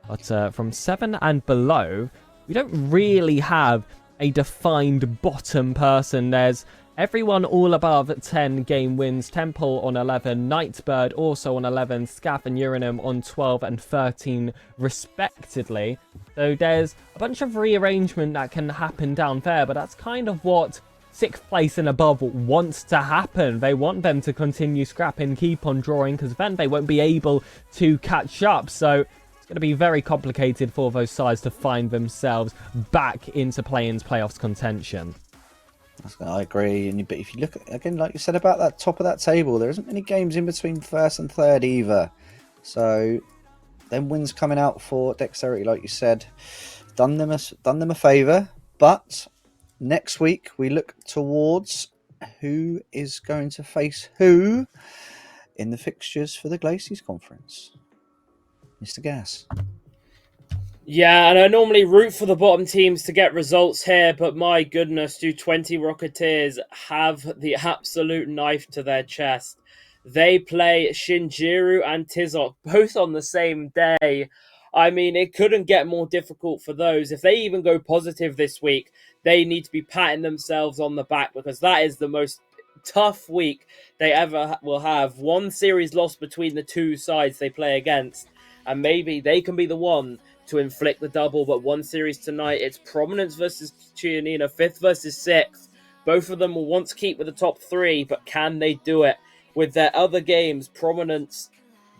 But from 7 and below, we don't really have a defined bottom person. There's everyone all above 10 game wins. Temple on 11, Nightbird also on 11, Scaff and Uranum on 12 and 13 respectively. So there's a bunch of rearrangement that can happen down there, but that's kind of what 6th place and above wants to happen. They want them to continue scrapping, keep on drawing, because then they won't be able to catch up. So it's going to be very complicated for those sides to find themselves back into play-ins playoffs contention. I agree. But if you look at, again, like you said about that top of that table, there isn't many games in between 1st and 3rd either. So them wins coming out for Dexterity, like you said, done them a favour. But next week we look towards who is going to face who in the fixtures for the Glaciers Conference. Mr. Gas. Yeah, and I normally root for the bottom teams to get results here, but my goodness, do 20 Rocketeers have the absolute knife to their chest. They play Shinjiru and Tizok both on the same day. I mean, it couldn't get more difficult for those. If they even go positive this week, they need to be patting themselves on the back, because that is the most tough week they ever will have. One series lost between the 2 sides they play against, and maybe they can be the one to inflict the double. But one series tonight, it's Prominence versus Chianina, 5th versus 6th. Both of them will want to keep with the top 3, but can they do it? With their other games, Prominence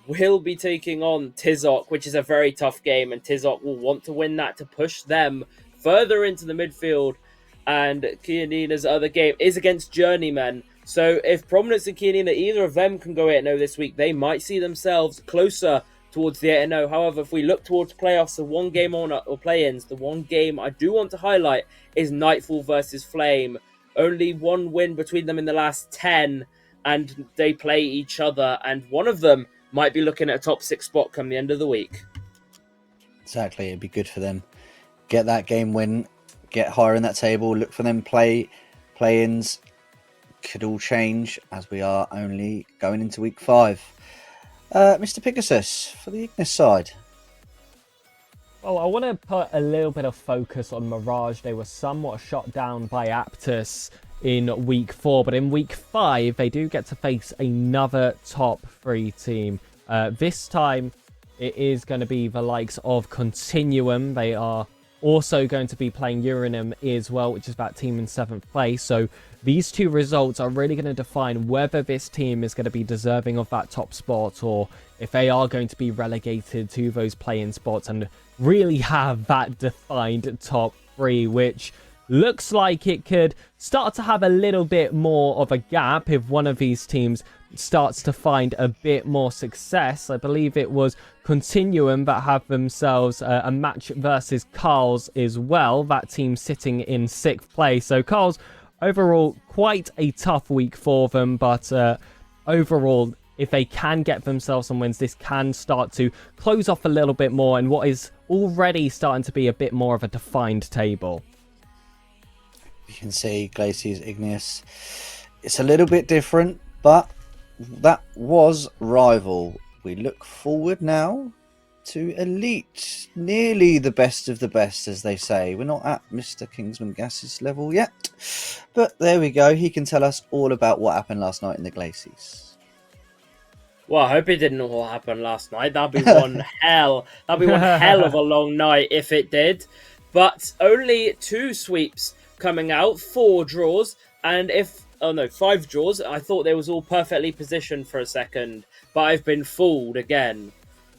will be taking on Tizok, which is a very tough game, and Tizok will want to win that to push them further into the midfield. And Chianina's other game is against Journeymen. So if Prominence and Chianina, either of them can go 8-0 this week, they might see themselves closer towards the 8-0. However, if we look towards playoffs, the one game on or play-ins, the one game I do want to highlight is Nightfall versus Flame. Only one win between them in the last 10, and they play each other, and one of them might be looking at a top 6 spot come the end of the week. Exactly, it'd be good for them. Get that game win, get higher in that table, look for them play-ins. Could all change as we are only going into week 5. Mr. Pegasus, for the Ignis side. Well, I want to put a little bit of focus on Mirage. They were somewhat shot down by Aptus in week 4, but in week 5 they do get to face another top 3 team. This time it is going to be the likes of Continuum. They are also going to be playing Uranum as well, which is that team in 7th place. So these 2 results are really going to define whether this team is going to be deserving of that top spot, or if they are going to be relegated to those play-in spots and really have that defined top 3, which looks like it could start to have a little bit more of a gap if one of these teams starts to find a bit more success. I believe it was Continuum that have themselves a match versus Carl's as well. That team sitting in 6th place. So Carl's overall quite a tough week for them, but overall, if they can get themselves some wins, this can start to close off a little bit more in what is already starting to be a bit more of a defined table. You can see Glaciers Ignis. It's a little bit different, but that was Rival. We look forward now to Elite. Nearly the best of the best, as they say. We're not at Mr. Kingsman Gas's level yet, but there we go. He can tell us all about what happened last night in the Glaciers. Well, I hope it didn't all happen last night. That'd be one hell. That'd be one hell of a long night if it did. But only 2 sweeps coming out, 4 draws, and 5 draws. I thought they was all perfectly positioned for a second, but I've been fooled again.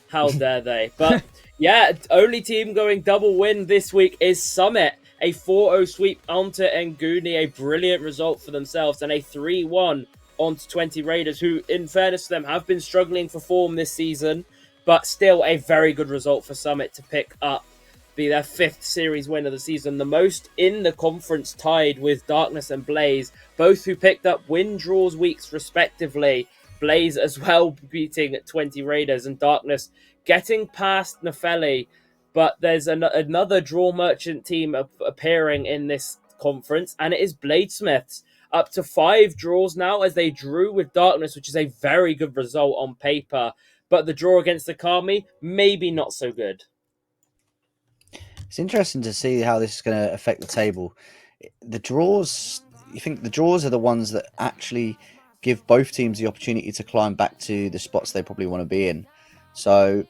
How dare they? But yeah, only team going double win this week is Summit. A 4-0 sweep onto Nguni, a brilliant result for themselves, and a 3-1 onto 20 Raiders, who, in fairness to them, have been struggling for form this season, but still a very good result for Summit to pick up, be their 5th series win of the season, the most in the conference, tied with Darkness and Blaze, both who picked up win-draws weeks respectively. Blaze as well beating 20 Raiders, and Darkness getting past Nepheli. But there's another draw merchant team appearing in this conference, and it is Bladesmiths. Up to 5 draws now as they drew with Darkness, which is a very good result on paper. But the draw against Akami, maybe not so good. It's interesting to see how this is going to affect the table. The draws, you think the draws are the ones that actually give both teams the opportunity to climb back to the spots they probably want to be in. So,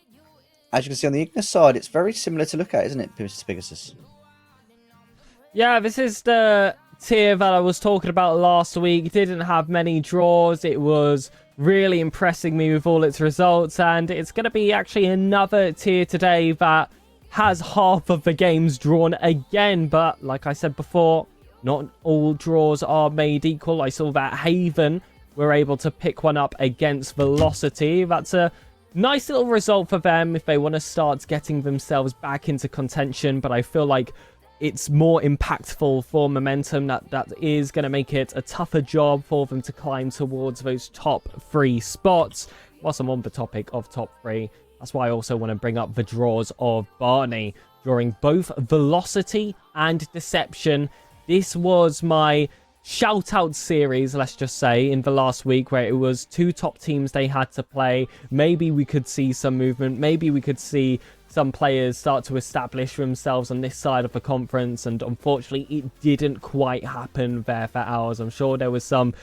as you can see on the Ignis side, it's very similar to look at, isn't it, Mr. Pegasus? Yeah, this is the tier that I was talking about last week. It didn't have many draws. It was really impressing me with all its results, and it's going to be actually another tier today that has half of the games drawn again. But like I said before, not all draws are made equal. I saw that Haven were able to pick one up against Velocity. That's a nice little result for them if they want to start getting themselves back into contention, but I feel like it's more impactful for momentum. That is going to make it a tougher job for them to climb towards those top 3 spots. Whilst I'm on the topic of top 3, that's why I also want to bring up the draws of Barney, drawing both Velocity and Deception. This was my shout-out series, let's just say, in the last week, where it was 2 top teams they had to play. Maybe we could see some movement. Maybe we could see some players start to establish themselves on this side of the conference, and unfortunately it didn't quite happen there for ours. I'm sure there was some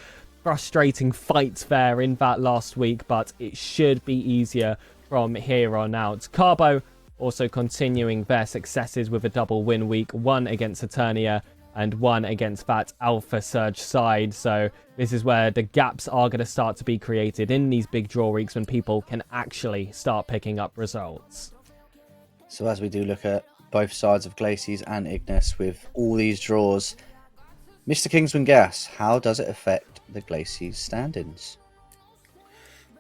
frustrating fights there in that last week, but it should be easier from here on out. Carbo also continuing their successes with a double win week, 1 against Eternia and 1 against that Alpha Surge side. So this is where the gaps are going to start to be created in these big draw weeks when people can actually start picking up results. So as we do look at both sides of Glacies and Ignis with all these draws, Mr. Kingsman Gas, how does it affect the Glacies standings?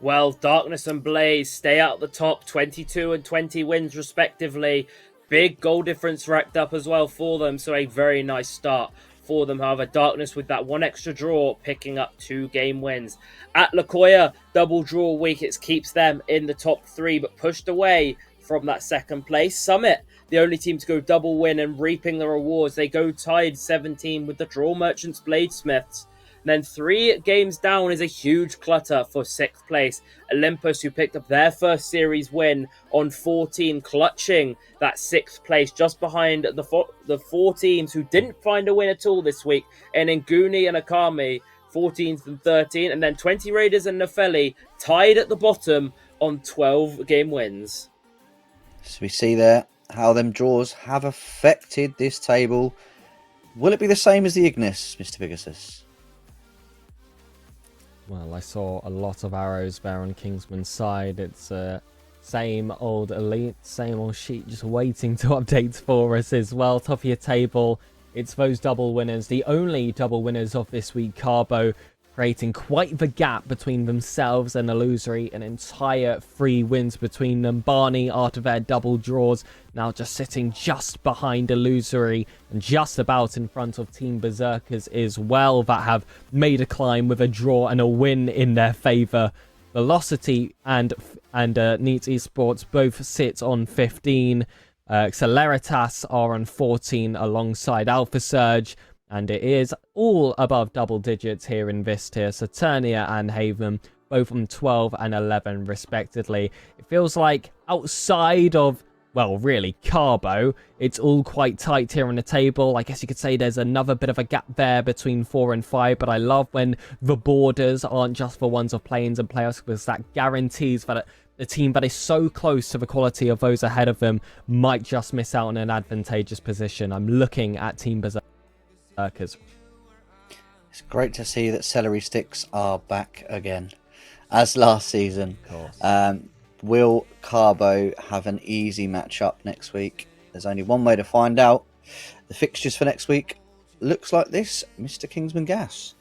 Well, Darkness and Blaze stay out the top, 22 and 20 wins respectively. Big goal difference racked up as well for them, so a very nice start for them. However, Darkness with that 1 extra draw, picking up 2 game wins. At Lakoya, double draw week, it keeps them in the top 3, but pushed away from that 2nd place. Summit, the only team to go double win and reaping the rewards. They go tied 17 with the draw merchants Bladesmiths. And then 3 games down is a huge clutter for 6th place. Olympus, who picked up their first series win on 14, clutching that 6th place just behind the 4 teams who didn't find a win at all this week. And Nguni and Akami, 14th and 13. And then 20 Raiders and Nepheli tied at the bottom on 12 game wins. So we see there how them draws have affected this table. Will it be the same as the Ignis, Mr. Pegasus? Well, I saw a lot of arrows there on Kingsman's side. It's same old elite, same old sheet, just waiting to update for us as well. Top of your table, it's those double winners. The only double winners of this week, Carbo, creating quite the gap between themselves and Illusory. An entire 3 wins between them. Barney, after their double draws, now just sitting just behind Illusory and just about in front of Team Berserkers as well, that have made a climb with a draw and a win in their favour. Velocity and Neat Esports both sit on 15. Celeritas are on 14 alongside Alpha Surge. And it is all above double digits here in this tier. Saturnia and Haven, both on 12 and 11 respectively. It feels like outside of well, really, Carbo. It's all quite tight here on the table. I guess you could say there's another bit of a gap there between 4 and 5, but I love when the borders aren't just for ones of play-ins and playoffs, because that guarantees that the team that is so close to the quality of those ahead of them might just miss out on an advantageous position. I'm looking at Team Berserkers. It's great to see that celery sticks are back again, as last season. Of course. Will Carbo have an easy matchup next week? There's only one way to find out. The fixtures for next week looks like this, Mr. Kingsman Gas.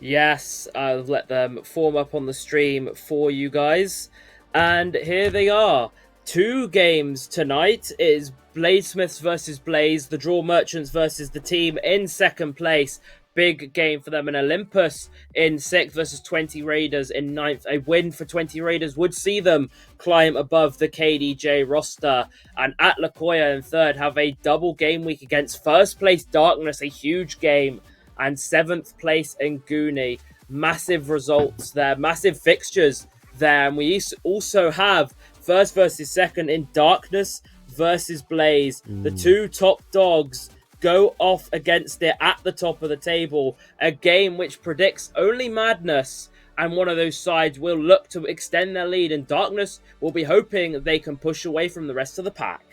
Yes, I'll let them form up on the stream for you guys. And here they are. 2 games tonight. It is Bladesmiths versus Blaze, the Draw Merchants versus the team in second place. Big game for them. And Olympus in 6th versus 20 Raiders in 9th. A win for 20 Raiders would see them climb above the KDJ roster. And at Lakoya in 3rd have a double game week against first place Darkness, a huge game. And 7th place in Goonie. Massive results there, massive fixtures there. And we also have 1st versus 2nd in Darkness versus Blaze. The 2 top dogs go off against it at the top of the table. A game which predicts only madness, and one of those sides will look to extend their lead, and Darkness will be hoping they can push away from the rest of the pack.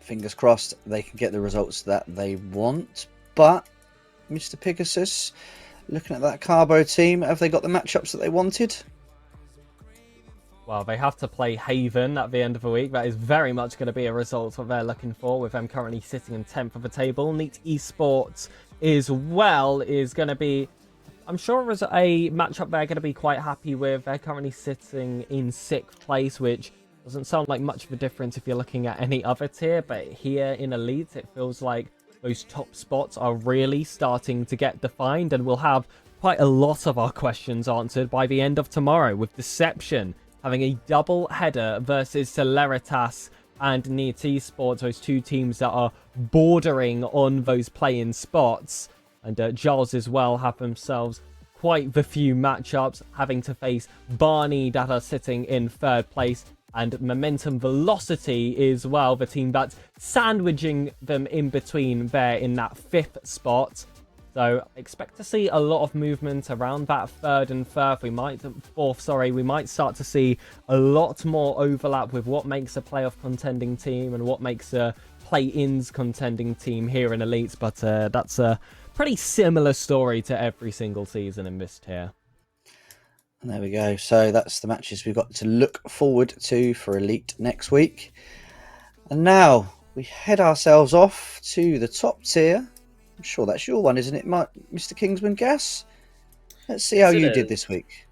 Fingers crossed they can get the results that they want. But, Mr. Pegasus, looking at that Carbo team, have they got the matchups that they wanted? Well, they have to play Haven at the end of the week. That is very much going to be a result what they're looking for, with them currently sitting in 10th of the table. Neat Esports as well is going to be, I'm sure it was a matchup they're going to be quite happy with. They're currently sitting in 6th place, which doesn't sound like much of a difference if you're looking at any other tier. But here in Elite, it feels like those top spots are really starting to get defined, and we'll have quite a lot of our questions answered by the end of tomorrow, with Deception having a double header versus Celeritas and Neat Esports, those 2 teams that are bordering on those play-in spots. And Giles as well have themselves quite the few matchups, having to face Barney that are sitting in 3rd place, and Momentum Velocity as well, the team that's sandwiching them in between there in that 5th spot. So expect to see a lot of movement around that 3rd and 4th. We might start to see a lot more overlap with what makes a playoff contending team and what makes a play-ins contending team here in Elites. But that's a pretty similar story to every single season in this tier. And there we go. So that's the matches we've got to look forward to for Elite next week. And now we head ourselves off to the top tier. I'm sure that's your one, isn't it, Mr. Kingsman Gas? Let's see how you did this week.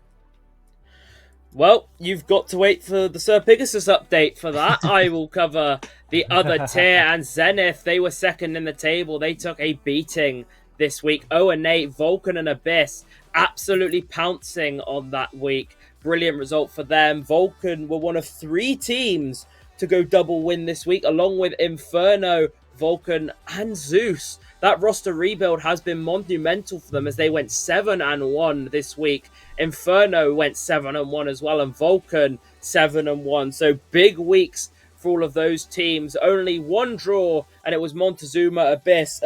Well, you've got to wait for the Sir Pegasus update for that. I will cover the other tier, and Zenith, they were 2nd in the table. They took a beating this week. 0-8, Vulcan and Abyss absolutely pouncing on that week. Brilliant result for them. Vulcan were one of 3 teams to go double win this week, along with Inferno, Vulcan, and Zeus. That roster rebuild has been monumental for them, as they went 7-1 this week. Inferno went 7-1 as well, and Vulcan 7-1. So big weeks for all of those teams. Only 1 draw, and it was Montezuma Abyss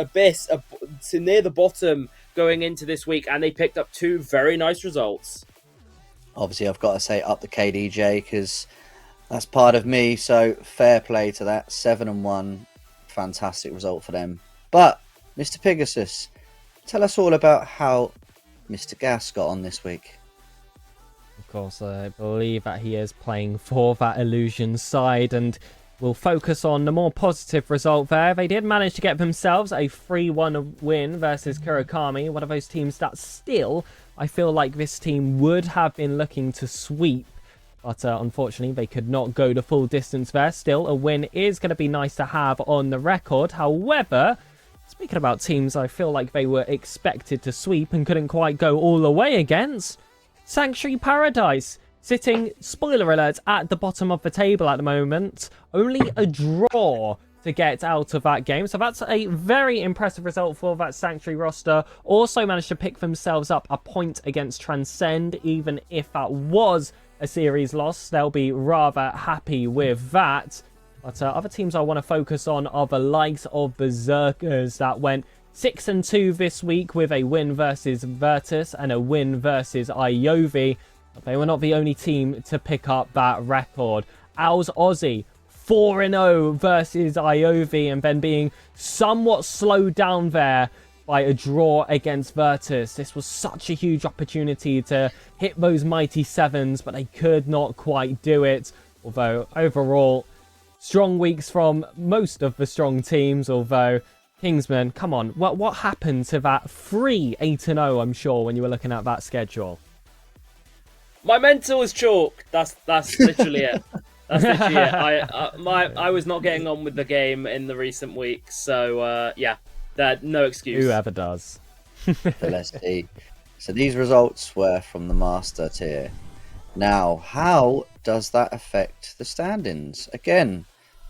to near the bottom going into this week, and they picked up 2 very nice results. Obviously, I've got to say up the KDJ, because that's part of me. So fair play to that. 7-1, fantastic result for them. But Mr. Pegasus, tell us all about how Mr. Gas got on this week. Of course, I believe that he is playing for that Illusion side, and we'll focus on the more positive result there. They did manage to get themselves a 3-1 win versus Kurokami, one of those teams that still, I feel like this team would have been looking to sweep. But unfortunately, they could not go the full distance there. Still, a win is going to be nice to have on the record. However, speaking about teams I feel like they were expected to sweep and couldn't quite go all the way against, Sanctuary Paradise, sitting, spoiler alert, at the bottom of the table at the moment. Only a draw to get out of that game. So that's a very impressive result for that Sanctuary roster. Also managed to pick themselves up a point against Transcend, even if that was a series loss. They'll be rather happy with that. But other teams I want to focus on are the likes of Berserkers that went 6-2 this week with a win versus Virtus and a win versus Iovi. But they were not the only team to pick up that record. Owls Aussie 4-0 versus Iovi, and then being somewhat slowed down there by a draw against Virtus. This was such a huge opportunity to hit those mighty sevens, but they could not quite do it. Although overall, strong weeks from most of the strong teams. Although Kingsman, come on, what happened to that free 8-0? I'm sure when you were looking at that schedule. My mental is chalk. That's literally it. That's literally it. I was not getting on with the game in the recent weeks, so yeah, that no excuse. Whoever does. So let's see. So these results were from the Master tier. Now, how does that affect the standings? Again,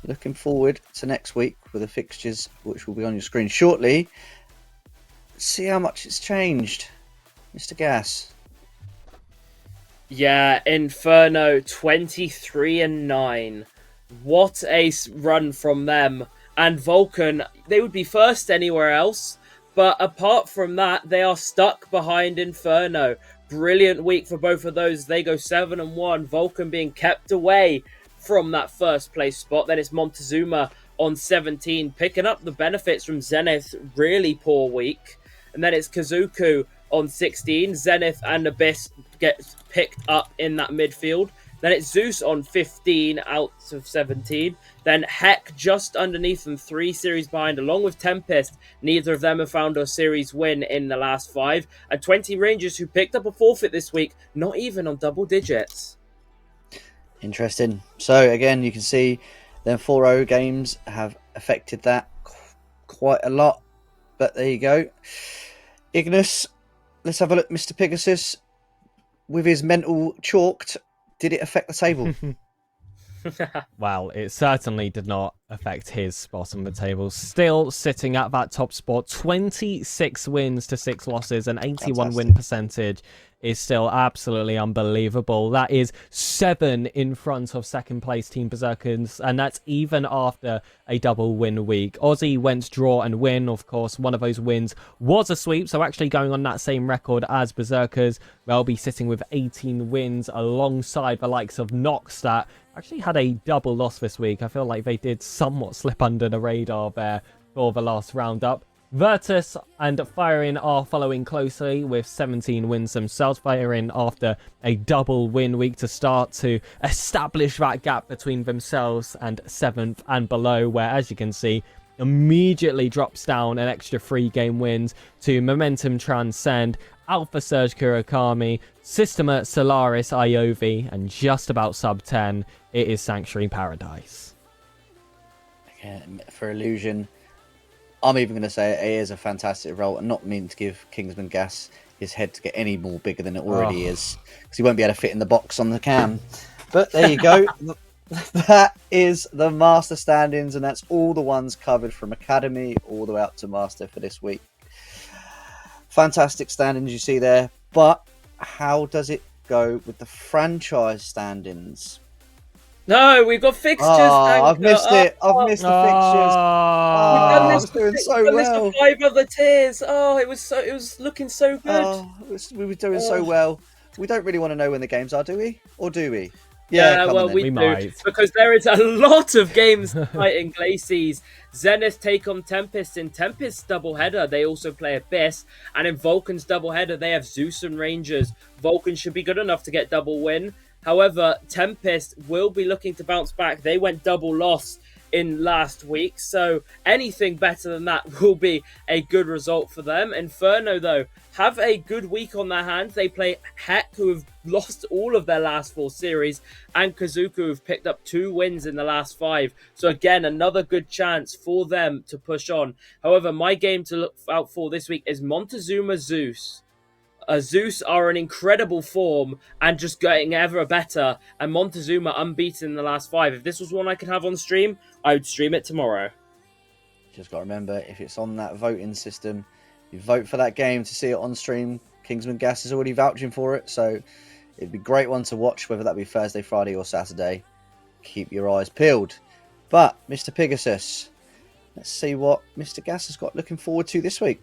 looking forward to next week with the fixtures, which will be on your screen shortly. See how much it's changed, Mr. Gas. Yeah, Inferno 23-9. What a run from them. And Vulcan, they would be first anywhere else, but apart from that, they are stuck behind Inferno. Brilliant week for both of those. They go 7-1. Vulcan being kept away from that first place spot. Then it's Montezuma on 17, picking up the benefits from Zenith's really poor week. And then it's Kazuku on 16. Zenith and Abyss gets picked up in that midfield. Then it's Zeus on 15 out of 17. Then Heck just underneath them, 3 series behind, along with Tempest. Neither of them have found a series win in the last 5. And 20 Rangers, who picked up a forfeit this week, not even on double digits. Interesting. So again, you can see them 4-0 games have affected that quite a lot. But there you go. Ignis, let's have a look. Mr. Pegasus, with his mental chalked, did it affect the table? Well, it certainly did not affect his spot on the table. Still sitting at that top spot. 26 wins to 6 losses, and 81 win percentage is still absolutely unbelievable. That is 7 in front of second place Team Berserkers, and that's even after a double win week. Aussie went draw and win. Of course, one of those wins was a sweep, so actually going on that same record as Berserkers. They'll be sitting with 18 wins alongside the likes of Nox that actually had a double loss this week. I feel like they did somewhat slip under the radar there for the last roundup. Virtus and Firein are following closely with 17 wins themselves. Firein after a double win week to start to establish that gap between themselves and 7th and below, where, as you can see, immediately drops down an extra 3 game wins to Momentum Transcend, Alpha Surge Kurakami, Systema Solaris Iovi, and just about sub 10, it is Sanctuary Paradise. Again, for Illusion, I'm even going to say it is a fantastic role, and not mean to give Kingsman Gas his head to get any more bigger than it already is, because he won't be able to fit in the box on the cam. But there you go. That is the Master standings, and that's all the ones covered from Academy all the way up to Master for this week. Fantastic standings you see there, but how does it go with the franchise standings? No, we've got fixtures. I've missed it. I've missed the fixtures. I was doing so well. 5 other tiers. Oh, it was looking so good. We were doing so well. We don't really want to know when the games are, do we? Or do we? Yeah, come well, on then. we do, might. because there is a lot of games tonight in Glacies. Zenith take on Tempest. In Tempest's doubleheader, they also play Abyss. And in Vulcan's doubleheader, they have Zeus and Rangers. Vulcan should be good enough to get double win. However, Tempest will be looking to bounce back. They went double loss in last week, so anything better than that will be a good result for them. Inferno, though, have a good week on their hands. They play Heck, who have lost all of their last 4 series, and Kazuku, who've picked up 2 wins in the last 5. So again, another good chance for them to push on. However, my game to look out for this week is Montezuma Zeus. Zeus are in incredible form and just getting ever better, and Montezuma unbeaten in the last 5. If this was one I could have on stream, I would stream it tomorrow. Just got to remember, if it's on that voting system, you vote for that game to see it on stream. Kingsman Gas is already vouching for it, so It'd be a great one to watch, whether that be Thursday, Friday, or Saturday. Keep your eyes peeled. But, Mr. Pegasus, let's see what Mr. Gas has got looking forward to this week.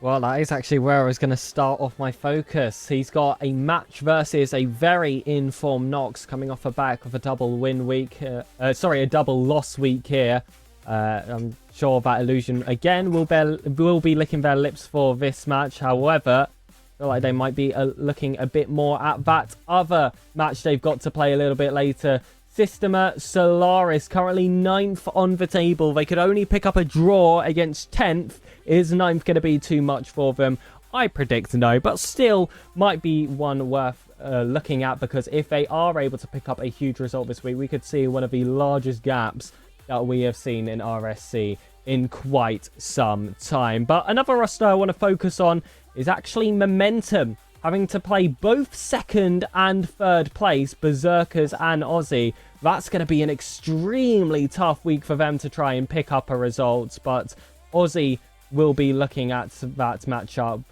Well, that is actually where I was going to start off my focus. He's got a match versus a very informed Nox coming off the back of a double win week. A double loss week here. I'm sure that Illusion again will be licking their lips for this match. However, I feel like they might be looking a bit more at that other match they've got to play a little bit later. Systema Solaris currently 9th on the table. They could only pick up a draw against 10th. Is 9th going to be too much for them? I predict no, but still might be one worth looking at, because if they are able to pick up a huge result this week, we could see one of the largest gaps that we have seen in RSC in quite some time. But another roster I want to focus on is actually Momentum, having to play both second and third place, Berserkers and Aussie. That's going to be an extremely tough week for them to try and pick up a result, but Aussie will be looking at that matchup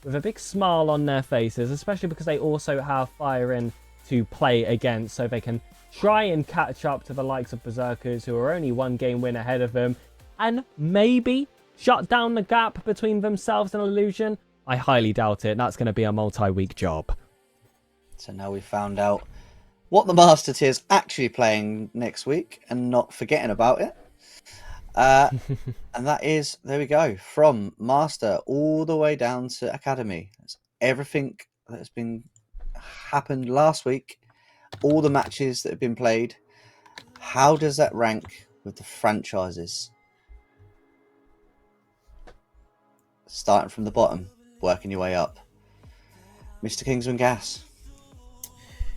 with a big smile on their faces, especially because they also have Fire in to play against, so they can try and catch up to the likes of Berserkers, who are only one game win ahead of them, and maybe shut down the gap between themselves and Illusion. I highly doubt it. That's going to be a multi-week job. So now we've found out what the Master Tier's actually playing next week and not forgetting about it. And that is, there we go, from Master all the way down to Academy. That's everything that has been happened last week, all the matches that have been played. How does that rank with the franchises? Starting from the bottom, working your way up. Mr. Kingsman Gas.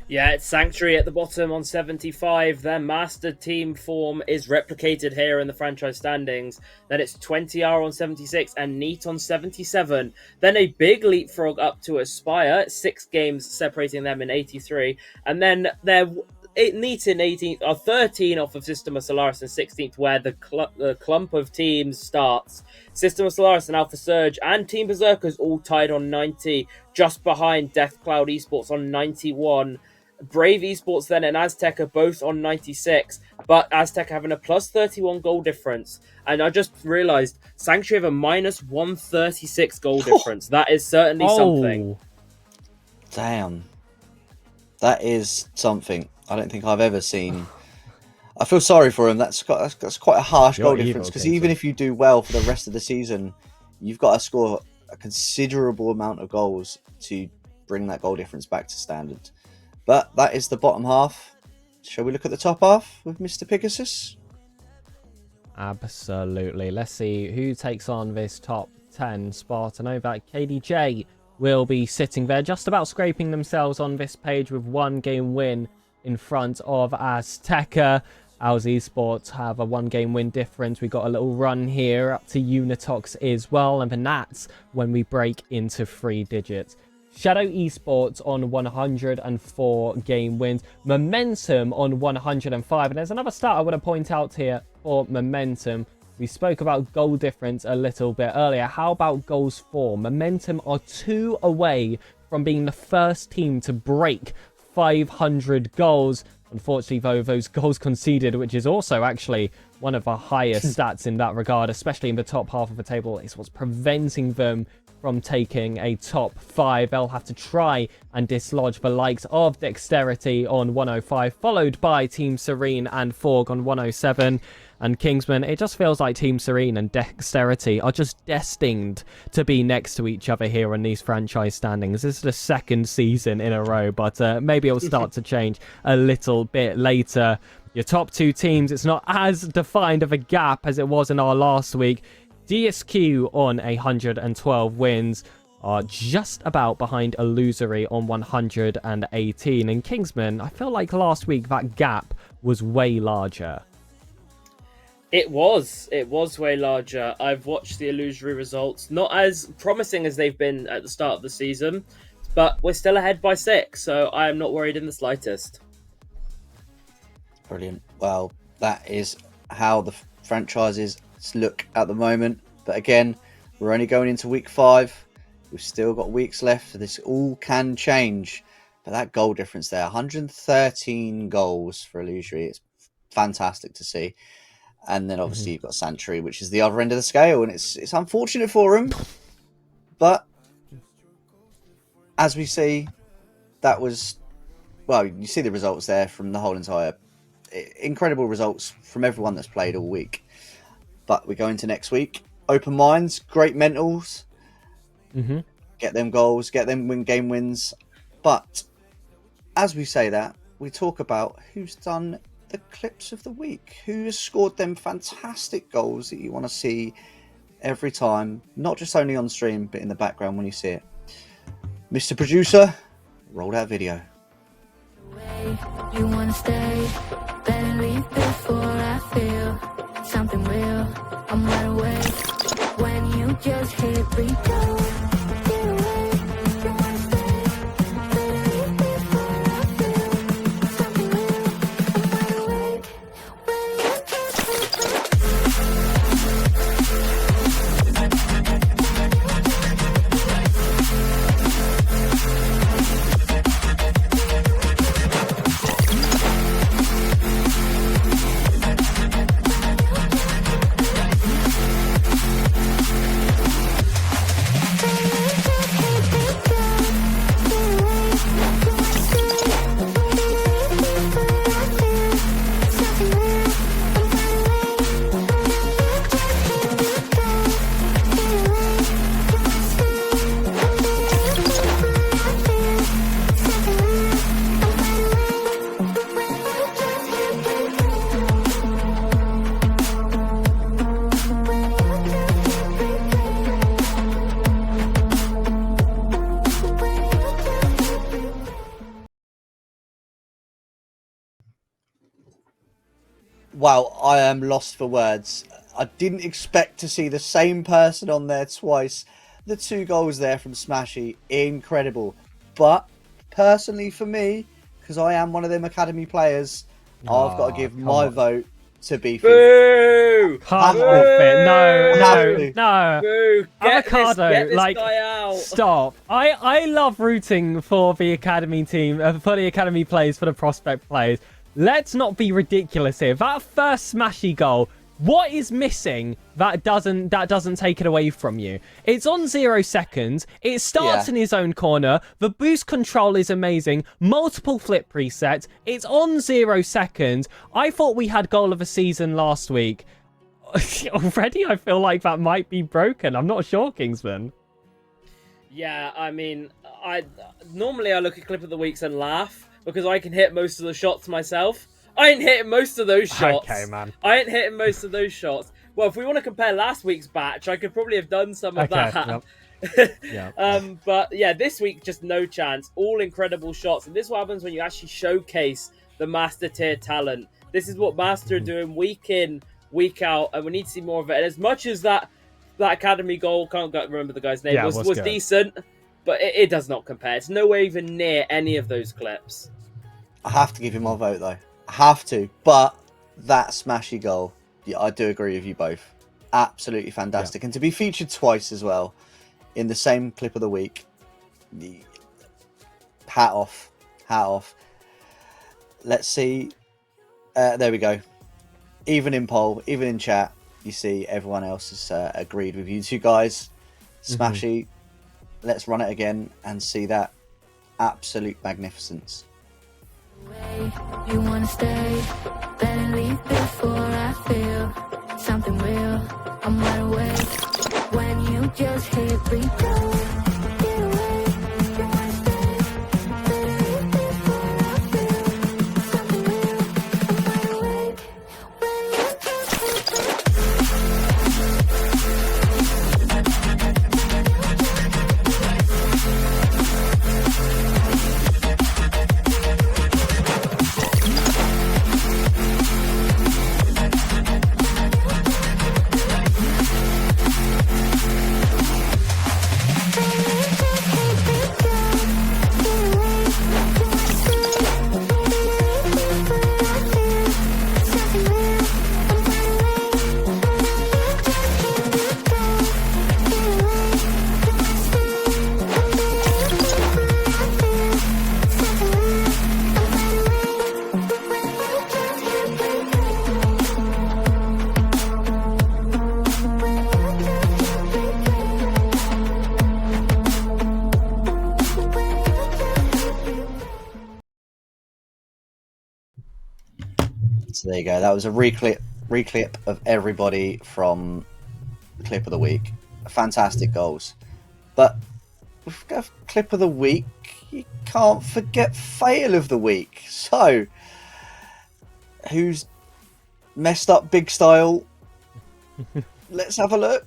Yeah, it's Sanctuary at the bottom on 75. Their master team form is replicated here in the franchise standings. Then it's 20R on 76 and Neat on 77. Then a big leapfrog up to Aspire, 6 games separating them in 83. And then they're Neat in 18th, or 13 off of Systema Solaris in 16th, where the clump of teams starts. Systema Solaris and Alpha Surge and Team Berserkers all tied on 90, just behind Death Cloud Esports on 91. Brave Esports then and Aztec are both on 96, but Aztec having a plus 31 goal difference. And I just realised Sanctuary have a minus 136 goal difference. That is certainly something. Damn. That is something I don't think I've ever seen. I feel sorry for him. That's quite a harsh goal difference, because even if you do well for the rest of the season, you've got to score a considerable amount of goals to bring that goal difference back to standard. But that is the bottom half. Shall we look at the top half with Mr. Pegasus? Absolutely. Let's see who takes on this top 10. SpartanWare. KDJ will be sitting there, just about scraping themselves on this page with 1 game win in front of Azteca. Ours Esports have a 1 game win difference. We got a little run here up to Unitox as well, and then that's when we break into 3 digits. Shadow Esports on 104 game wins. Momentum on 105. And there's another stat I want to point out here for Momentum. We spoke about goal difference a little bit earlier. How about goals for? Momentum are 2 away from being the first team to break 500 goals. Unfortunately, though, those goals conceded, which is also actually one of the highest stats in that regard, especially in the top half of the table, is what's preventing them from taking a top 5. They'll have to try and dislodge the likes of Dexterity on 105, followed by Team Serene and Forg on 107. And Kingsman, it just feels like Team Serene and Dexterity are just destined to be next to each other here on these franchise standings. This is the 2nd season in a row, but maybe it'll start to change a little bit later. Your top 2 teams, it's not as defined of a gap as it was in our last week. DSQ on 112 wins are just about behind Illusory on 118. And Kingsman, I feel like last week that gap was way larger. It was way larger. I've watched the Illusory results, not as promising as they've been at the start of the season, but we're still ahead by 6, so I am not worried in the slightest. Brilliant. Well, that is how the franchises look at the moment. But again, we're only going into week 5. We've still got weeks left. This all can change. But that goal difference there, 113 goals for Illusory. It's fantastic to see. And then obviously you've got Santry, which is the other end of the scale, and it's unfortunate for him. But as we see, that was, well, you see the results there from the whole entire, incredible results from everyone that's played all week. But we go into next week, open minds, great mentals, get them goals, get them game wins. But as we say that, we talk about who's done the clips of the week, who has scored them fantastic goals that you want to see every time, not just only on stream, but in the background when you see it. Mr. Producer, roll that video. You wanna stay, better leave before I feel something real. I'm wide awake when you just hit replay. Get away, you wanna stay, better leave before I feel something real. I'm wide awake when you just hit Wow, I am lost for words. I didn't expect to see the same person on there twice. The 2 goals there from Smashy, incredible. But personally for me, because I am one of them academy players, I've got to give my vote to Beefy. Boo! Come Boo! off it. Boo! No. Boo! Avocado, get this like, guy out. Stop. I love rooting for the academy team, for the academy players, for the prospect players. Let's not be ridiculous here. That first smashy goal, what is missing that doesn't take it away from you? It's on 0 seconds. It starts in his own corner. The boost control is amazing. Multiple flip presets. It's on 0 seconds. I thought we had goal of the season last week. Already, I feel like that might be broken. I'm not sure, Kingsman. Yeah, I mean, I normally look at clip of the weeks and laugh because I can hit most of the shots myself. I ain't hitting most of those shots. Okay, man. I ain't hitting most of those shots. Well, if we want to compare last week's batch, I could probably have done some of that. Yep. Yeah. But yeah, this week, just no chance. All incredible shots. And this is what happens when you actually showcase the Master tier talent. This is what Master are doing week in, week out. And we need to see more of it. And as much as that Academy goal, can't remember the guy's name, was decent, but it does not compare. It's nowhere even near any of those clips. I have to give him my vote, though. I have to. But that smashy goal, yeah, I do agree with you both. Absolutely fantastic. And to be featured twice as well in the same clip of the week, hat off. Hat off. Let's see. There we go. Even in poll, even in chat, you see everyone else has agreed with you two guys. Smashy. Let's run it again and see that absolute magnificence. You wanna stay, better leave before I feel something real. I'm wide awake when you just hit replay. Get away, you wanna stay, better leave before I feel something real. I'm wide awake when you just hit replay. So there you go. That was a reclip of everybody from Clip of the Week. Fantastic goals. But with Clip of the Week, you can't forget Fail of the Week. So, who's messed up big style? Let's have a look.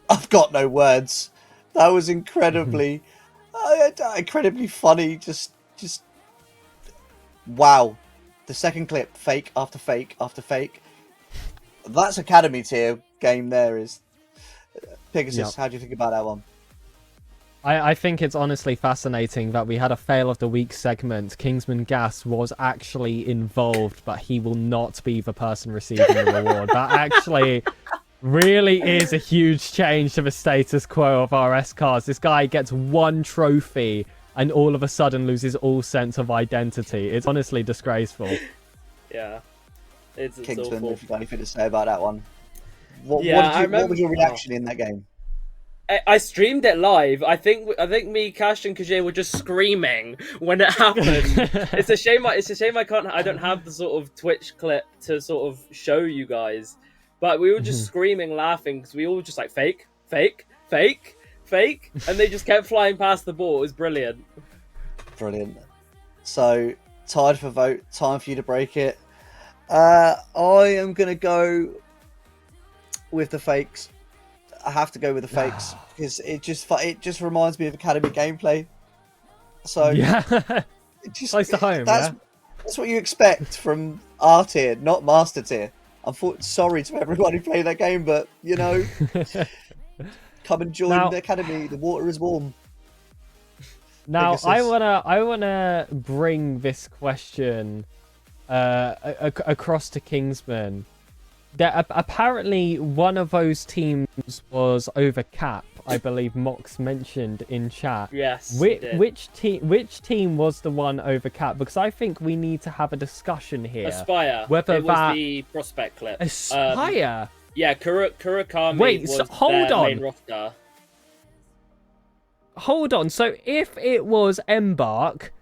I've got no words. That was incredibly funny. Just wow. The second clip, fake after fake after fake. That's Academy tier game. There is Pegasus. Yep. How do you think about that one? I think it's honestly fascinating that we had a fail of the week segment. Kingsman Gas was actually involved, but he will not be the person receiving the reward. That actually really is a huge change to the status quo of RS cars. This guy gets one trophy and all of a sudden loses all sense of identity. It's honestly disgraceful. Yeah. It's Kingsman, awful. if you've got anything to say about that one. What was your reaction in that game? I streamed it live. I think me, Cash, and Kajay were just screaming when it happened. It's a shame. I don't have the sort of Twitch clip to sort of show you guys. But we were just screaming, laughing because we all just like fake, fake, fake, fake, and they just kept flying past the ball. It was brilliant. Brilliant. So tied for vote. Time for you to break it. I am gonna go with the fakes. I have to go with the fakes because it just reminds me of Academy gameplay. So Yeah. it just, Close to home. That's what you expect from R tier, not Master tier. I'm sorry to everyone who played that game, but you know, come and join the Academy. The water is warm. Now Pegasus. I wanna bring this question across to Kingsman. Apparently one of those teams was over cap. I believe Mox mentioned in chat. Yes. Which team was the one over cap? Because I think we need to have a discussion here. Aspire. Whether it was the prospect clip. Aspire. Yeah, Kurakami Wait, was so hold their on. main roster. Hold on. So if it was Embark,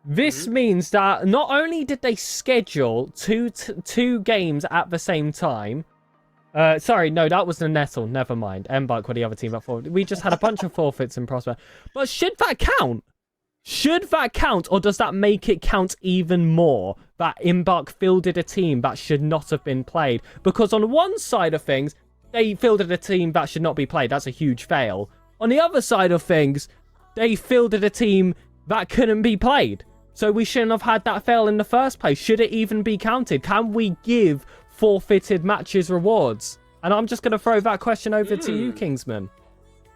this means that not only did they schedule two games at the same time. Sorry, no, that was the Nettle. Never mind. Embark were the other team that forward. We just had a bunch of forfeits in Prospect. But should that count? Should that count, or does that make it count even more that Embark fielded a team that should not have been played? Because on one side of things, they fielded a team that should not be played. That's a huge fail. On the other side of things, they fielded a team that couldn't be played. So we shouldn't have had that fail in the first place. Should it even be counted? Can we give forfeited matches rewards? And I'm just going to throw that question over to you, Kingsman.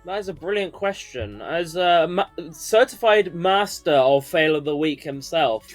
That is a brilliant question. As a certified master of fail of the week himself,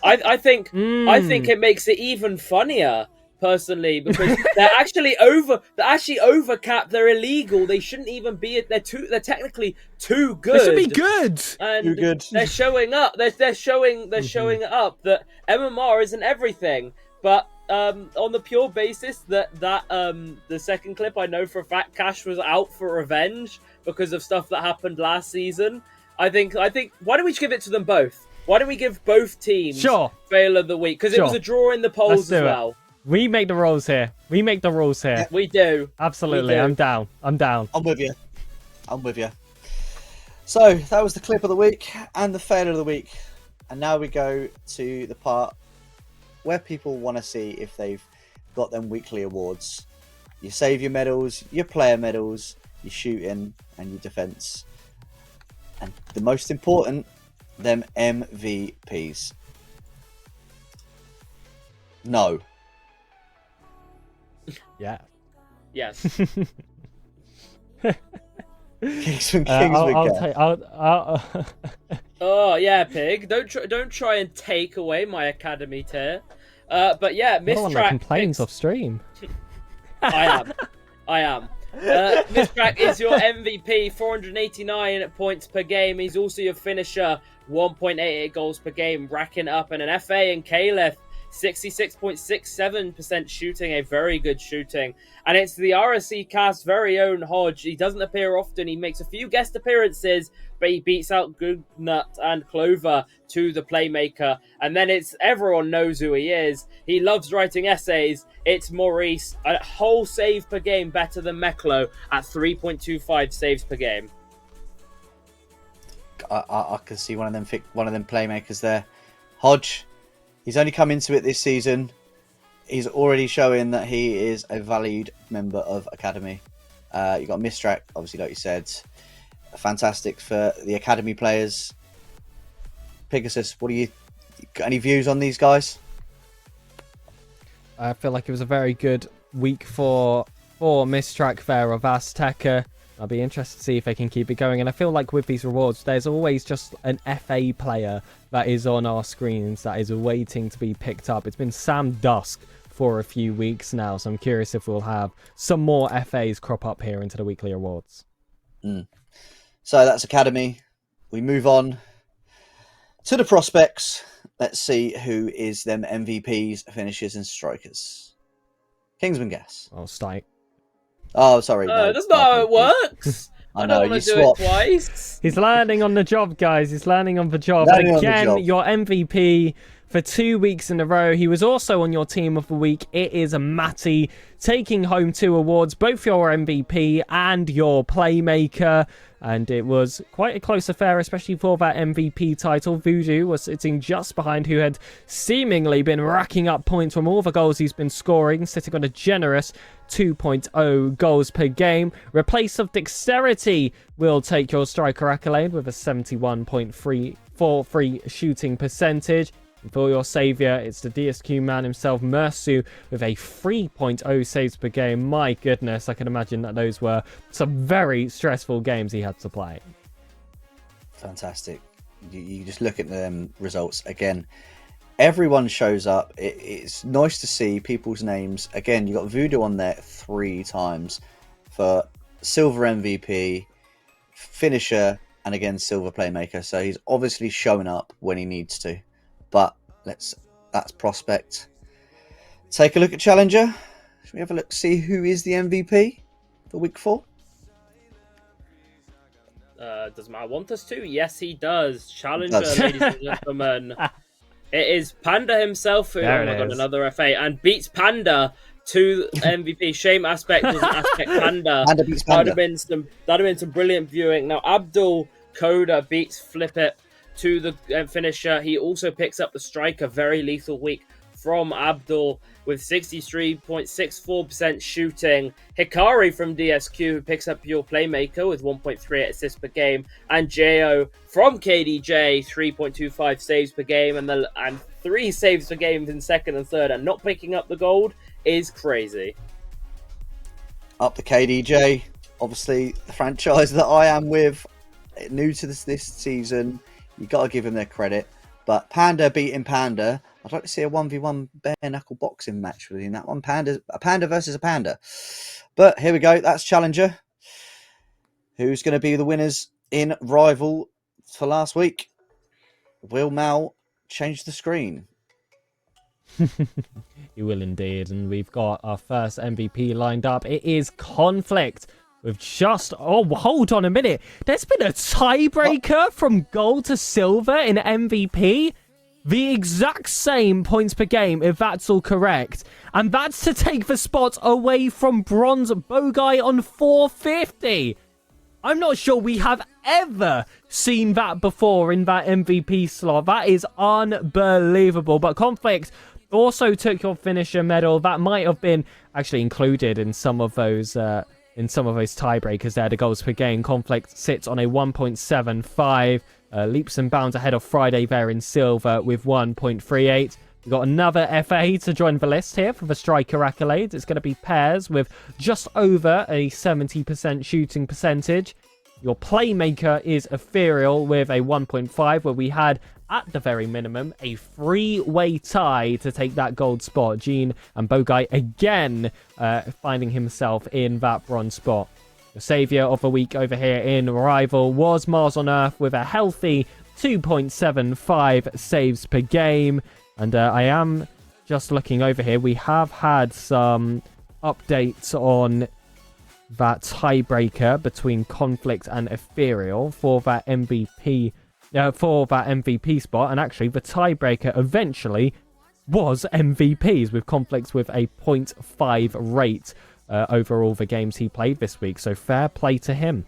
I think it makes it even funnier. Personally, because they're actually over cap. They're illegal. They shouldn't even be. They're technically too good. They should be good. And too good. They're showing up. They're showing it up that MMR isn't everything. But on the pure basis that the second clip, I know for a fact Cash was out for revenge because of stuff that happened last season. I think. Why don't we give it to them both? Why don't we give both teams fail of the week? Because it was a draw in the polls as well. We make the rules here. We do. Absolutely. We do. I'm down. I'm with you. So that was the clip of the week and the fail of the week. And now we go to the part where people want to see if they've got them weekly awards. You save your medals, your player medals, your shooting and your defense. And the most important, them MVPs. No. Yeah. Yes. Kingsman I'll Gas. take. I'll Oh yeah, Pig. Don't try and take away my academy tier. But yeah, no one that Mistrack complains picks- off stream. I am. Mistrack is your MVP, 489 points per game. He's also your finisher, 1.88 goals per game, racking up. And an FA and Caliph, 66.67% shooting, a very good shooting. And it's the RSCast very own Hodge. He doesn't appear often. He makes a few guest appearances, but he beats out Goodnut and Clover to the playmaker. And then it's everyone knows who he is. He loves writing essays. It's Maurice, a whole save per game better than Meklo at 3.25 saves per game. I can see one of them playmakers there. Hodge, he's only come into it this season. He's already showing that he is a valued member of Academy. You got Mistrack, obviously, like you said. Fantastic for the Academy players. Pegasus, what do you got any views on these guys? I feel like it was a very good week for Mistrack there of Azteca. I'll be interested to see if they can keep it going. And I feel like with these rewards, there's always just an FA player that is on our screens that is waiting to be picked up. It's been Sam Dusk for a few weeks now, so I'm curious if we'll have some more FAs crop up here into the weekly awards. So that's Academy. We move on to the prospects. Let's see who is them MVPs, finishers, and strikers. Kingsman Gas. Oh, Stike. Oh, sorry. No, That's not how it works. I I know, don't want you to do swapped. it twice. He's learning on the job, guys. He's learning on the job. Learning on the Again, job. your MVP for 2 weeks in a row. He was also on your team of the week. It is Matty taking home 2 awards, both your MVP and your playmaker. And it was quite a close affair, especially for that MVP title. Voodoo was sitting just behind, who had seemingly been racking up points from all the goals he's been scoring, sitting on a generous 2.0 goals per game. Replace of Dexterity will take your striker accolade with a 71.43 shooting percentage. And for your saviour, it's the DSQ man himself, Mersu, with a 3.0 saves per game. My goodness, I can imagine that those were some very stressful games he had to play. Fantastic. You just look at the results again. Everyone shows up. It's nice to see people's names. Again, you got Voodoo on there 3 times for Silver MVP, Finisher, and again, Silver Playmaker. So he's obviously showing up when he needs to. But that's prospect. Take a look at Challenger. Should we have a look, see who is the MVP for week 4? Does Matt want us to? Yes, he does. Challenger, Does. ladies and gentlemen. It is Panda himself who, There oh my it god, is. another FA, and beats Panda to MVP. Shame Aspect wasn't Aspect Panda. Panda beats That'd Panda. have been some brilliant viewing. Now, Abdul Coda beats Flip It to the finisher. He also picks up the striker. Very lethal week from Abdul with 63.64% shooting. Hikari from DSQ, who picks up your playmaker with 1.38 assists per game. And Jo from KDJ, 3.25 saves per game. And 3 saves per game in second and third. And not picking up the gold is crazy. Up the KDJ. Obviously, the franchise that I am with, new to this season. You got to give him their credit. But Panda beating Panda. I'd like to see a 1v1 bare knuckle boxing match within that one. A panda versus a panda. But here we go. That's Challenger. Who's going to be the winners in Rival for last week? Will Mal change the screen? He will indeed. And we've got our first MVP lined up. It is Conflict. With just... Oh, hold on a minute. There's been a tiebreaker from gold to silver in MVP. The exact same points per game, if that's all correct. And that's to take the spot away from bronze Bogai on 450. I'm not sure we have ever seen that before in that MVP slot. That is unbelievable. But Conflict also took your finisher medal. That might have been actually included in some of those tiebreakers there. The goals per game. Conflict sits on a 1.75. Leaps and bounds ahead of Friday there in silver with 1.38. We've got another FA to join the list here for the striker accolades. It's going to be Pairs with just over a 70% shooting percentage. Your playmaker is Ethereal with a 1.5, where we had, at the very minimum, a three-way tie to take that gold spot. Gene and Bogai again finding himself in that bronze spot. The saviour of the week over here in Rival was Mars on Earth with a healthy 2.75 saves per game. And I am just looking over here. We have had some updates on that tiebreaker between Conflict and Ethereal for that MVP spot. And actually, the tiebreaker eventually was MVPs, with Conflicts with a 0.5 rate over all the games he played this week. So fair play to him.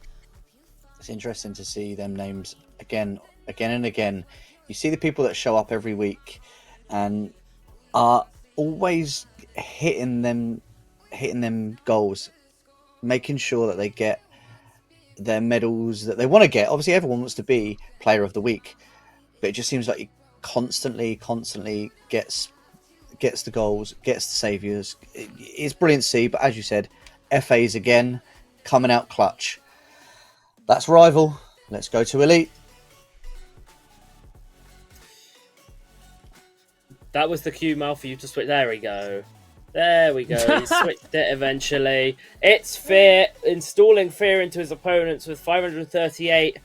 It's interesting to see them names again and again. You see the people that show up every week and are always hitting them goals, making sure that they get their medals that they want to get. Obviously, everyone wants to be player of the week, but it just seems like he constantly gets the goals, gets the saviours. It's brilliant to see, but as you said, FAs again coming out clutch. That's Rival. Let's go to Elite. That was the cue, Mal, for you to switch. There we go. He switched it eventually. It's Fear, installing fear into his opponents with 538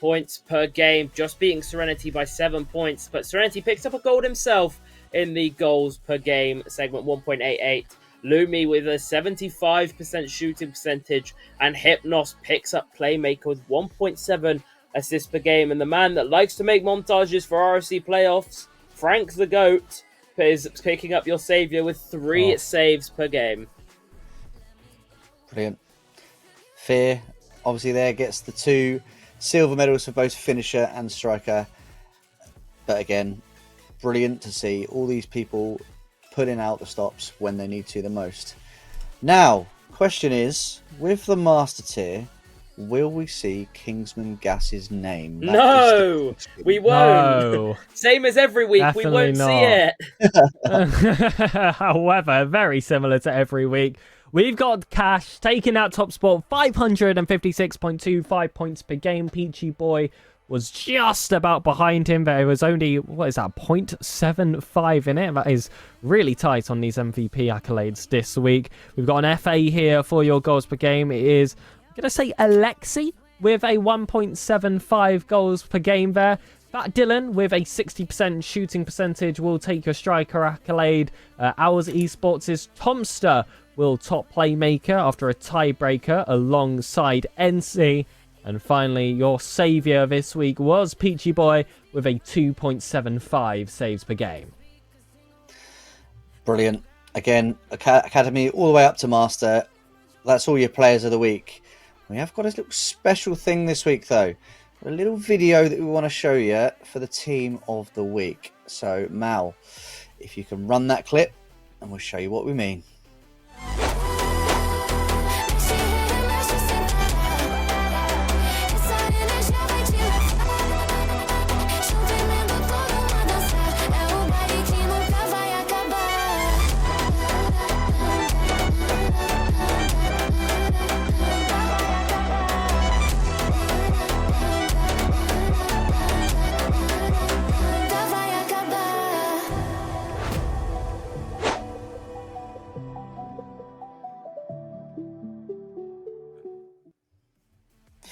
points per game, just beating Serenity by 7 points. But Serenity picks up a gold himself in the goals per game segment, 1.88. Lumi with a 75% shooting percentage, and Hypnos picks up playmaker with 1.7 assists per game. And the man that likes to make montages for RSC playoffs, Frank the GOAT, is picking up your saviour with 3 saves per game. Brilliant. Fear, obviously there, gets the 2 silver medals for both finisher and striker. But again, brilliant to see all these people putting out the stops when they need to the most. Now, question is, with the master tier, will we see Kingsman Gas's name? No, we won't. No. Same as every week, Definitely we won't not. see it. However, very similar to every week, we've got Cash taking out top spot, 556.25 points per game. Peachy Boy was just about behind him, but it was only, 0.75 in it. That is really tight on these MVP accolades this week. We've got an FA here for your goals per game. It is, I'm going to say, Alexi with a 1.75 goals per game there. That Dylan with a 60% shooting percentage will take your striker accolade. Ours Esports' Tomster will top playmaker after a tiebreaker alongside NC. And finally, your saviour this week was Peachy Boy with a 2.75 saves per game. Brilliant. Again, Academy all the way up to Master. That's all your players of the week. We have got a little special thing this week, though. A little video that we want to show you for the team of the week. So, Mal, if you can run that clip, and we'll show you what we mean.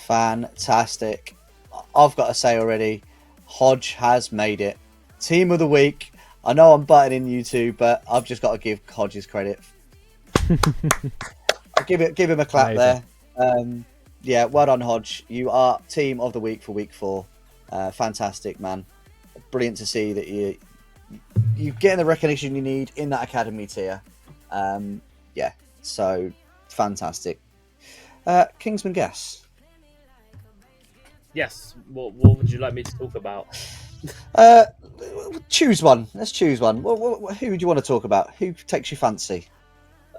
Fantastic. I've got to say already, Hodge has made it. Team of the week. I know I'm butting in you two, but I've just got to give Hodge's credit. give him a clap there. Yeah, well done, Hodge. You are team of the week for week 4. Fantastic, man. Brilliant to see that you're getting the recognition you need in that academy tier. Yeah, so fantastic. Kingsman Guess. Yes. What would you like me to talk about? Choose one. Let's choose one. Who do you want to talk about? Who takes your fancy?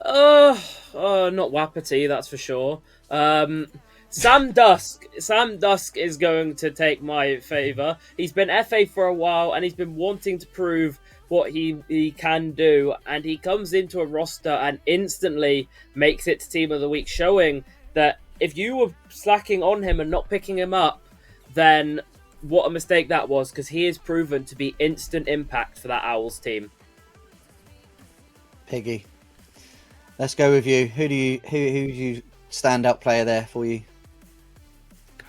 Not Wapiti, that's for sure. Sam Dusk. Sam Dusk is going to take my favour. He's been FA for a while, and he's been wanting to prove what he can do, and he comes into a roster and instantly makes it to Team of the Week, showing that if you were slacking on him and not picking him up, then what a mistake that was, because he is proven to be instant impact for that Owls team. Piggy. Let's go with you. Who's you standout player there for you?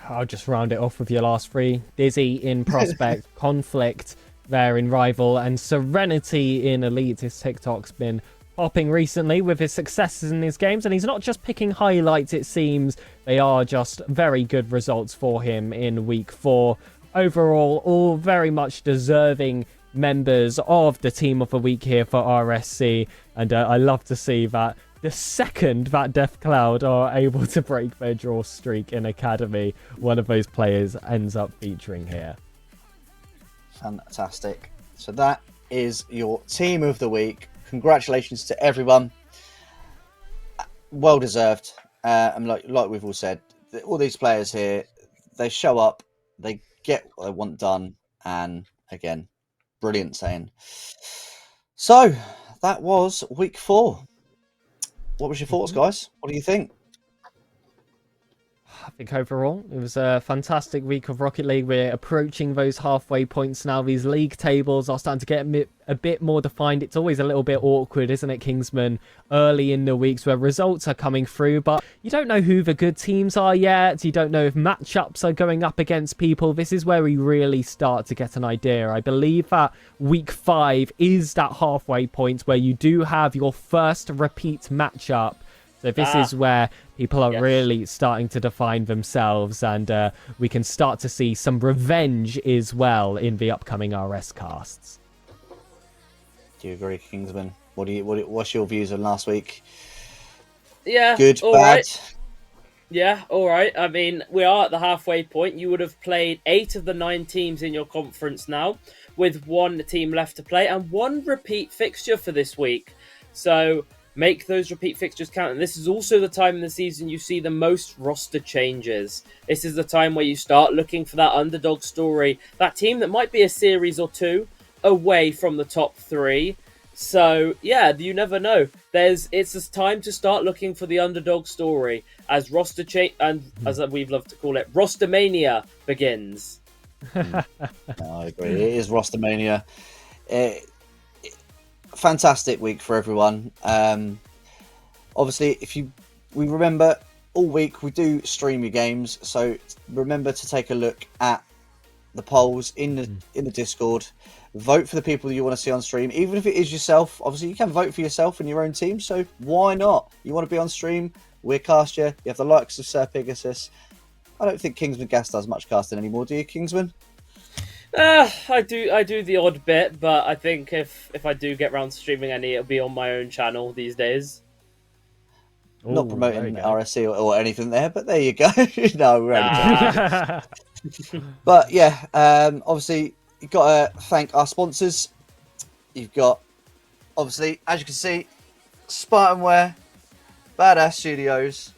I'll just round it off with your last three. Dizzy in Prospect, Conflict there in Rival, and Serenity in Elite. His TikTok's been popping recently with his successes in his games, and he's not just picking highlights, it seems. They are just very good results for him in Week 4. Overall, all very much deserving members of the Team of the Week here for RSC, and I love to see that the second that Death Cloud are able to break their draw streak in Academy, one of those players ends up featuring here. Fantastic. So that is your Team of the Week. Congratulations to everyone. Well deserved. And like we've all said, all these players here, they show up, they get what they want done, and again, brilliant saying. So that was Week 4. What was your thoughts, guys? What do you think? I think overall it was a fantastic week of Rocket League. We're approaching those halfway points now. These league tables are starting to get a bit more defined. It's always a little bit awkward, isn't it, Kingsman? Early in the weeks where results are coming through, but you don't know who the good teams are yet. You don't know if matchups are going up against people. This is where we really start to get an idea. I believe that Week 5 is that halfway point where you do have your first repeat matchup. So this is where people are really starting to define themselves, and we can start to see some revenge as well in the upcoming RS casts. Do you agree, Kingsman? What's your views on last week? Yeah, Good, all bad? right. Yeah, all right. I mean, we are at the halfway point. You would have played 8 of the 9 teams in your conference now, with 1 team left to play and 1 repeat fixture for this week. So make those repeat fixtures count. And this is also the time in the season you see the most roster changes. This is the time where you start looking for that underdog story, that team that might be a series or 2 away from the top 3. So yeah, you never know. It's this time to start looking for the underdog story as roster change, and as we've loved to call it, roster mania begins. No, I agree. It is roster mania. Fantastic week for everyone. Obviously, we remember all week we do stream your games, so remember to take a look at the polls in the Discord. Vote for the people that you want to see on stream, even if it is yourself. Obviously, you can vote for yourself and your own team, so why not? You want to be on stream, we'll cast you. You have the likes of Sir Pegasus. I don't think Kingsman Gas does much casting anymore, do you, Kingsman? I do the odd bit, but I think if I do get round to streaming any, it'll be on my own channel these days. Not promoting RSC or anything there, but there you go. No, we're only joking. But yeah, obviously you've got to thank our sponsors. You've got, obviously, as you can see, SpartanWare, Badass Studios,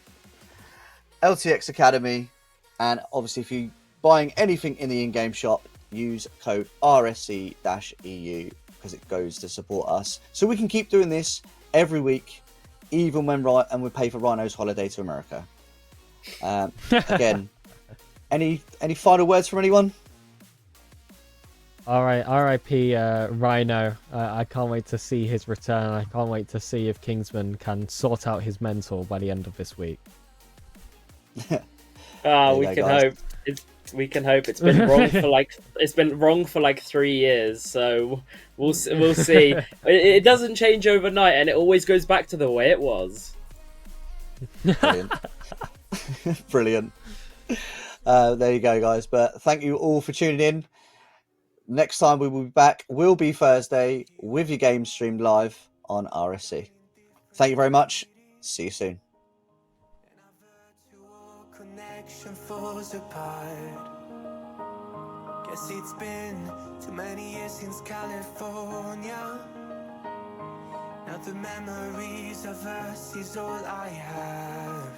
LTXAcademy, and obviously if you're buying anything in the in-game shop, use code RSC-EU because it goes to support us. So we can keep doing this every week, even when we pay for Rhino's holiday to America. Again, any final words from anyone? All right, RIP Rhino. I can't wait to see his return. I can't wait to see if Kingsman can sort out his mental by the end of this week. We can hope. We can hope. It's been wrong for like 3 years, so we'll see. It doesn't change overnight, and it always goes back to the way it was. Brilliant. Brilliant. There you go, guys. But thank you all for tuning in. Next time we will be back will be Thursday with your game streamed live on RSC. Thank you very much. See you soon. Connection falls apart. Yes, it's been too many years since California. Now the memories of us is all I have.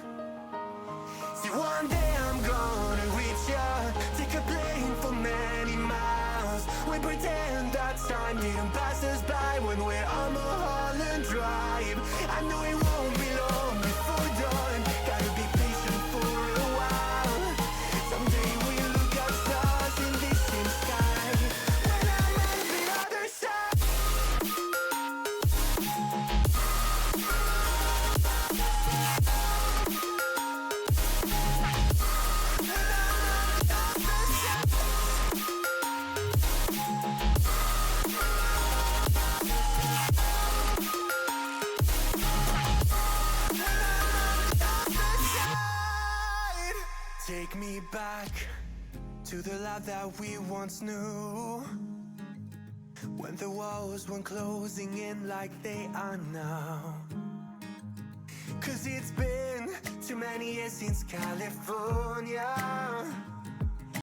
See, one day I'm gonna reach ya, take a plane for many miles. We pretend that time didn't pass us by when we're on Mulholland Drive. I know it won't be long before dawn, gotta be patient for a while. Someday we'll look at stars in this same sky, when I'm on the other side. Take me back to the life that we once knew, when the walls weren't closing in like they are now. Cause it's been too many years since California.